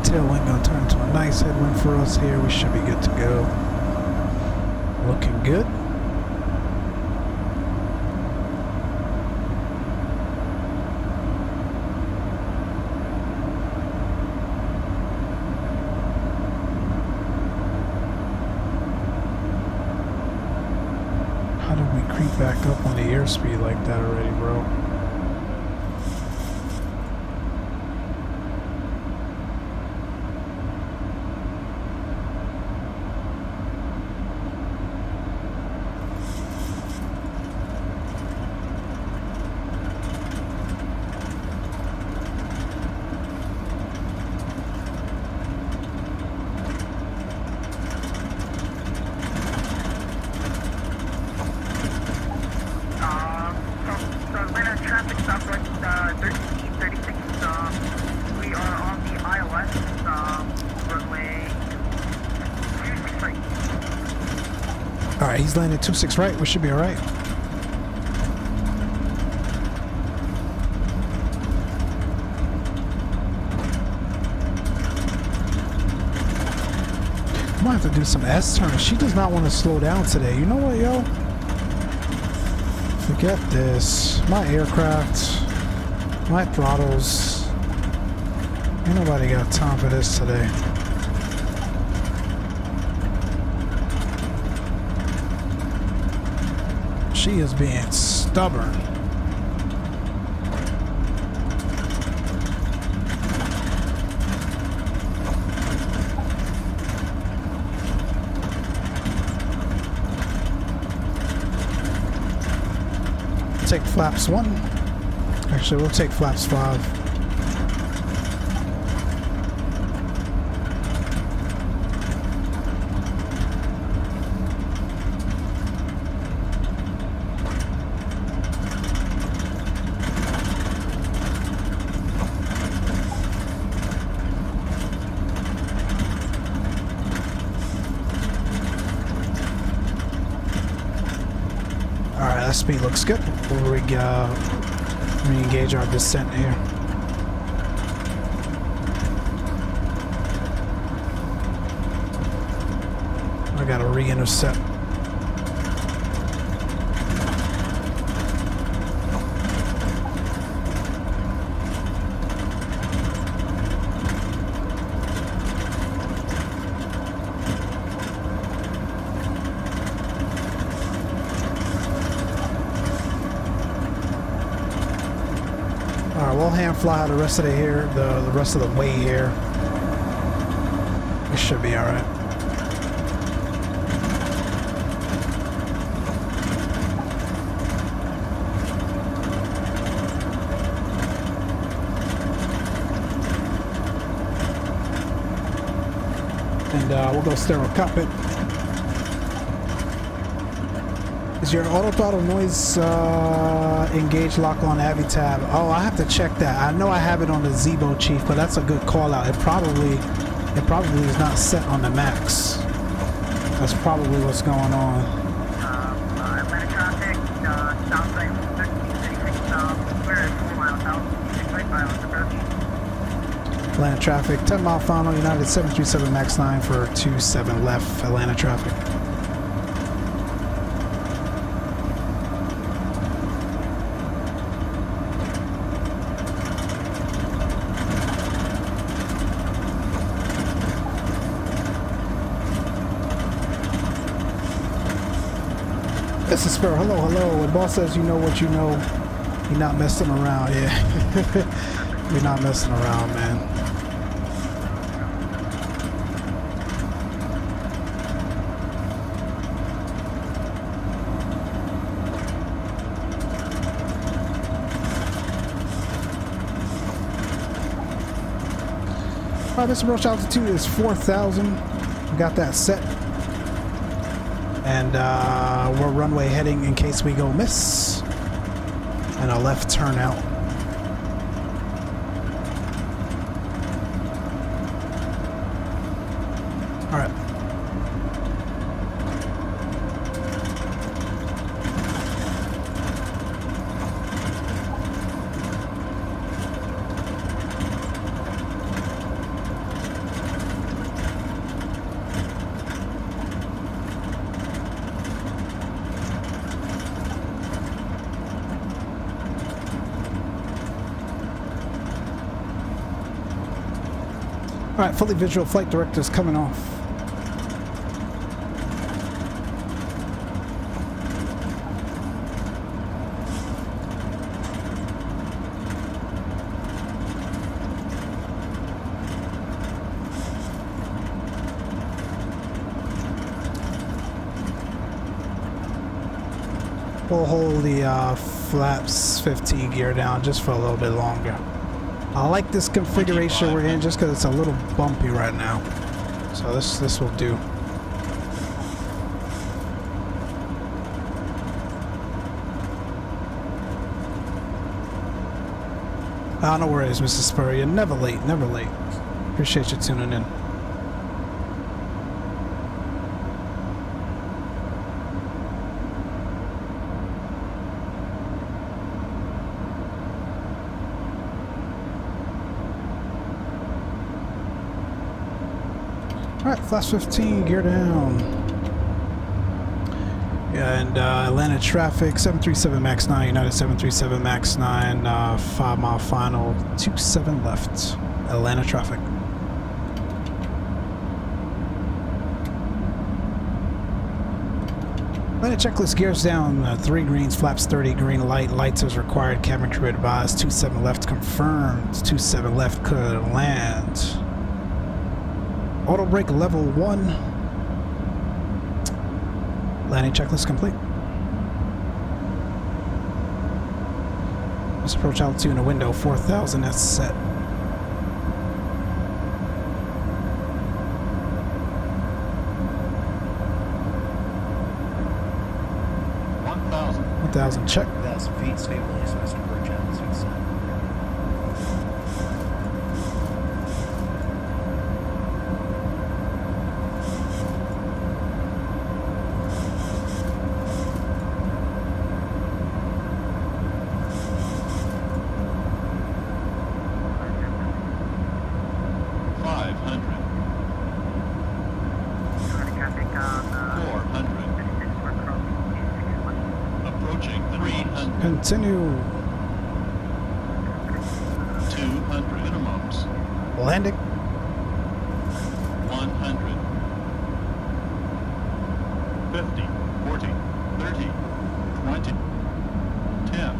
Tailwind gonna turn to a nice headwind for us here. We should be good to go. Looking good. How did we creep back up on the airspeed like that already, bro? Alright, he's landed 26 right. We should be alright. I might have to do some S-turns. She does not want to slow down today. You know what, yo? Forget this. My aircraft, my throttles. Ain't nobody got time for this today. She is being stubborn. Take flaps 1. Actually, we'll take flaps 5. That speed looks good. We'll re-engage our descent here. I gotta re-intercept. We'll hand fly the rest of the rest of the way here. We should be all right. And we'll go stereo cockpit. Is your auto throttle noise engage lock on AviTab? Oh, I have to check that. I know I have it on the Zibo, Chief, but that's a good call out. It probably is not set on the max. That's probably what's going on. Atlanta traffic, southside 1336 we're 4 miles south, 655 approach. Atlanta traffic, 10 mile final, United 737 MAX 9 for 27 left, Atlanta traffic. This is Sparrow. Hello, hello. When boss says you know what you know, you're not messing around. Yeah. You're not messing around, man. Alright, Mr. Approach altitude is 4,000. We got that set. And we're runway heading in case we go miss. And a left turn out. Alright. Alright, fully visual flight director's coming off. We'll hold the flaps 15 gear down just for a little bit longer. I like this configuration we're in just because it's a little bumpy right now. So this will do. No worries, Mrs. Spurrier. Never late, never late. Appreciate you tuning in. Alright, flaps 15, gear down. Yeah, and Atlanta traffic, 737 MAX 9, United 737 MAX 9, 5 mile final, 27 left. Atlanta traffic. Atlanta checklist, gears down, 3 greens, flaps 30, green light, lights as required, cabin crew advised, 27 left confirmed, 27 left could land. Auto brake level 1. Landing checklist complete. Let's approach altitude in a window 4,000. That's set. $1,000. 1,000 check. 1,000 feet. Stabilize. Western approach altitude set. Continue. 200 minimums. Landing. 100. 50, 40, 30, 20, 10.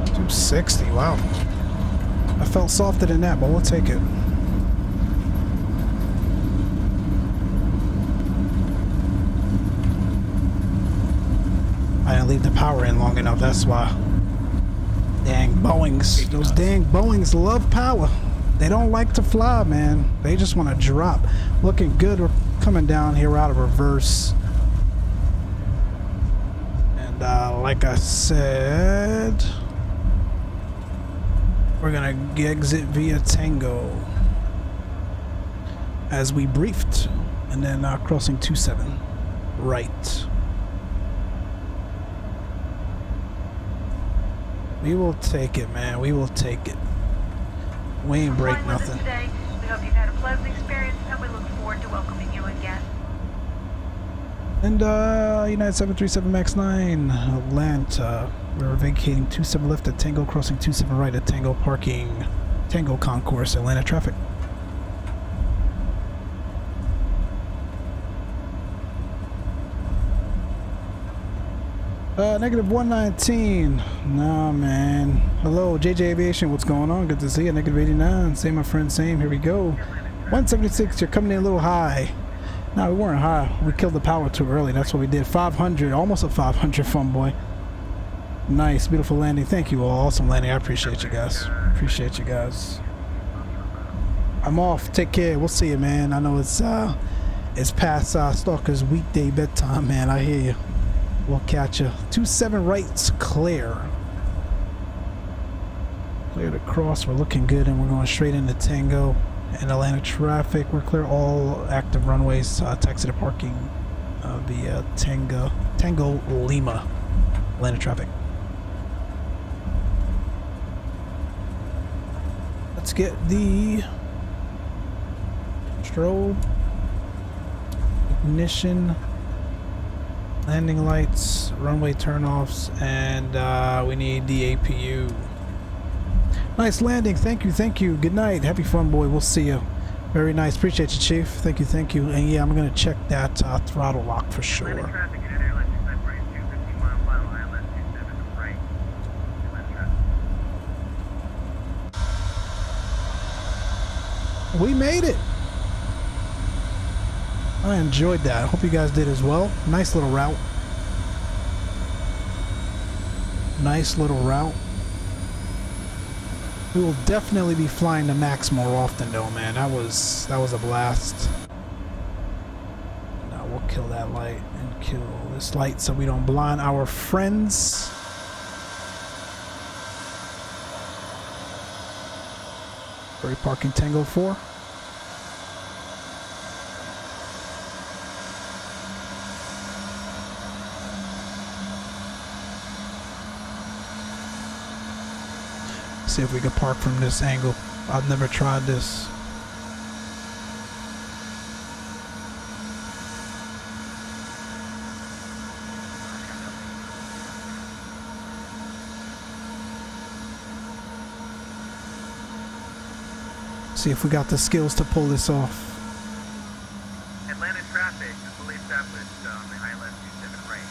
260. Wow. I felt softer than that, but we'll take it. I didn't leave the power in long enough, that's why. Dang Boeings. Those dang Boeings love power. They don't like to fly, man. They just want to drop. Looking good. We're coming down here out of reverse. And like I said, we're gonna exit via Tango as we briefed, and then crossing 27 right. We will take it, man. We will take it. We ain't break nothing. Today. We hope you've had a pleasant experience, and we look forward to welcoming you again. And United 737 MAX 9, Atlanta. We're vacating 27 left at Tango, crossing 27 right at Tango, parking Tango Concourse, Atlanta traffic. Negative 119. Nah, man. Hello, JJ Aviation. What's going on? Good to see you. Negative 89. Same, my friend. Same. Here we go. 176. You're coming in a little high. No, we weren't high. We killed the power too early. That's what we did. 500. Almost a 500 fun boy. Nice, beautiful landing. Thank you all. Awesome landing. I appreciate you guys. Appreciate you guys. I'm off. Take care. We'll see you, man. I know it's past Stalker's weekday bedtime, man. I hear you. We'll catch you. 27 rights clear. Cleared across. We're looking good, and we're going straight into Tango and Atlanta traffic. We're clear all active runways. Taxi to parking via Tango Lima. Atlanta traffic. Let's get the strobe, ignition, landing lights, runway turnoffs, and we need the APU. Nice landing. Thank you. Thank you. Good night. Happy fun, boy. We'll see you. Very nice. Appreciate you, Chief. Thank you. Thank you. And yeah, I'm going to check that throttle lock for sure. We made it. I enjoyed that. Hope you guys did as well. Nice little route. Nice little route. We will definitely be flying the Max more often though, man. That was a blast. Now we'll kill that light and kill this light so we don't blind our friends. Free parking Tango 4. See if we can park from this angle. I've never tried this. See if we got the skills to pull this off. Atlanta traffic is fully established on the ILS 27 range.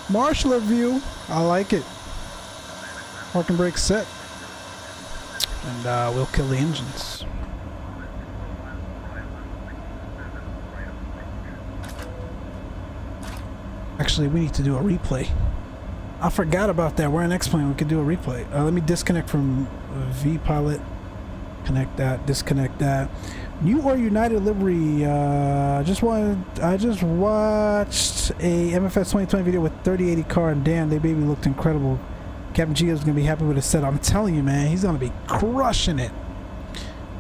Marshall view. I like it. Parking brake set. And we'll kill the engines. Actually, we need to do a replay. I forgot about that. We're in Xplane. We could do a replay. Let me disconnect from VPilot. Connect that. Disconnect that. New or United livery. I just watched a MFS 2020 video with 3080 car, and damn, they baby looked incredible. Captain Gio's gonna be happy with his set. I'm telling you, man, he's gonna be crushing it.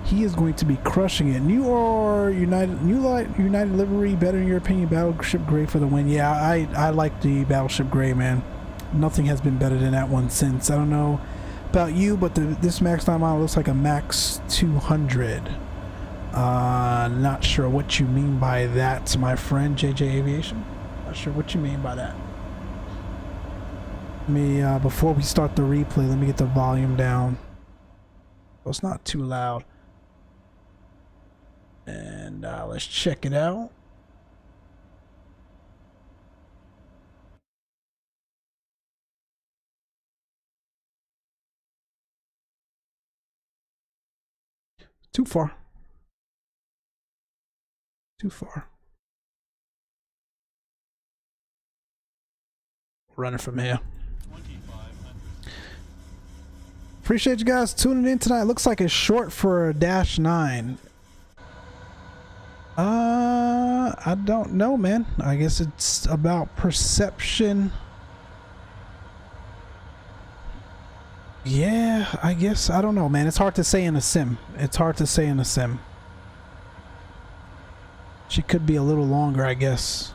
He is going to be crushing it. New or United, United livery. Better in your opinion? Battleship Gray for the win. Yeah, I like the Battleship Gray, man. Nothing has been better than that one since. I don't know about you, but this Max 9 model looks like a Max 200. Not sure what you mean by that, my friend JJ Aviation. Not sure what you mean by that. Let me before we start the replay, let me get the volume down so it's not too loud. And let's check it out. Too far. Too far. Running from here. Appreciate you guys tuning in tonight. Looks like it's short for -9. I don't know, man. I guess it's about perception. Yeah, I guess. I don't know, man. It's hard to say in a sim. It's hard to say in a sim. She could be a little longer, I guess.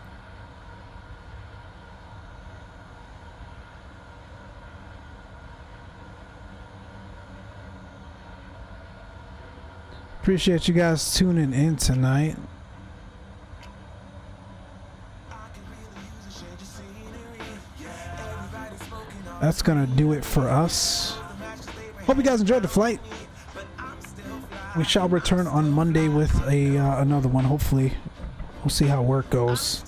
Appreciate you guys tuning in tonight. That's gonna do it for us. Hope you guys enjoyed the flight. we shall return on Monday with a another one. Hopefully, we'll see how work goes.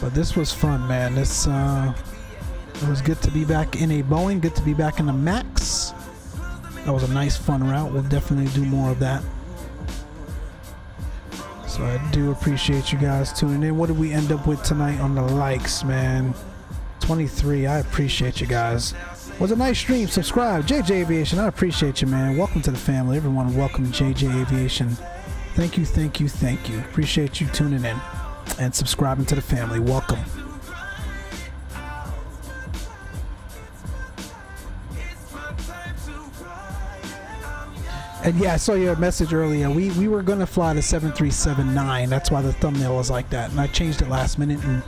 But this was fun, man. This it was good to be back in a Boeing. Good to be back in a Max. That was a nice, fun route. We'll definitely do more of that. So I do appreciate you guys tuning in. What did we end up with tonight on the likes, man? 23. I appreciate you guys. It was a nice stream. Subscribe. JJ Aviation. I appreciate you, man. Welcome to the family. Everyone, welcome JJ Aviation. Thank you, thank you, thank you. Appreciate you tuning in and subscribing to the family. Welcome. And yeah, I saw your message earlier. We were gonna fly the 737-9. That's why the thumbnail was like that. And I changed it last minute and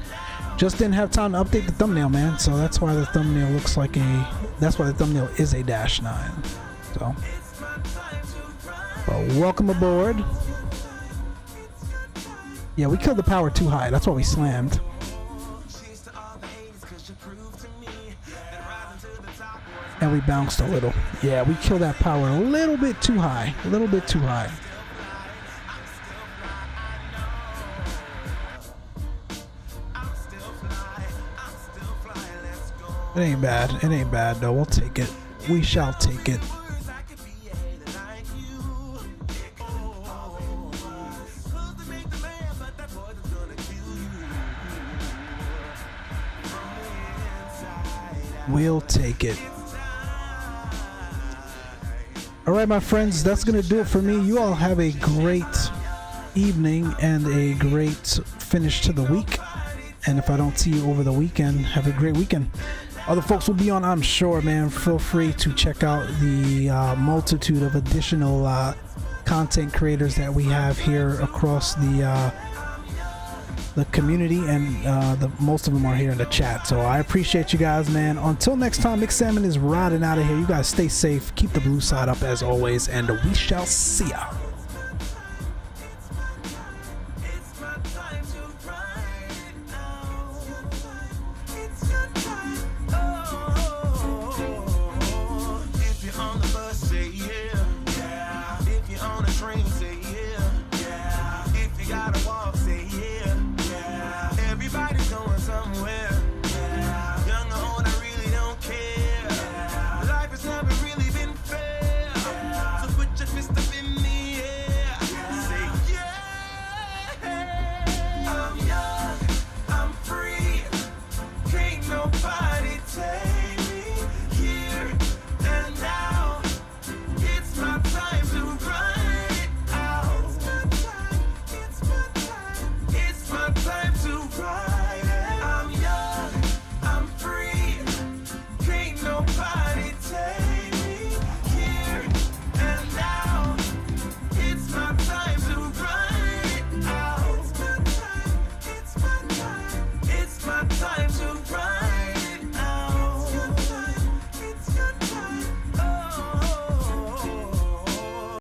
just didn't have time to update the thumbnail, man. So that's why the thumbnail looks like that's why the thumbnail is a -9. So, well, welcome aboard. Yeah, we killed the power too high. That's why we slammed. And we bounced a little. Yeah, we killed that power a little bit too high. A little bit too high. It ain't bad. It ain't bad, though. We'll take it. We shall take it. We'll take it. All right, my friends, that's going to do it for me. You all have a great evening and a great finish to the week. And if I don't see you over the weekend, have a great weekend. Other folks will be on, I'm sure, man. Feel free to check out the multitude of additional content creators that we have here across the community, and most of them are here in the chat. So I appreciate you guys, man. Until next time, Micslmn is riding out of here. You guys stay safe, keep the blue side up as always, and we shall see ya.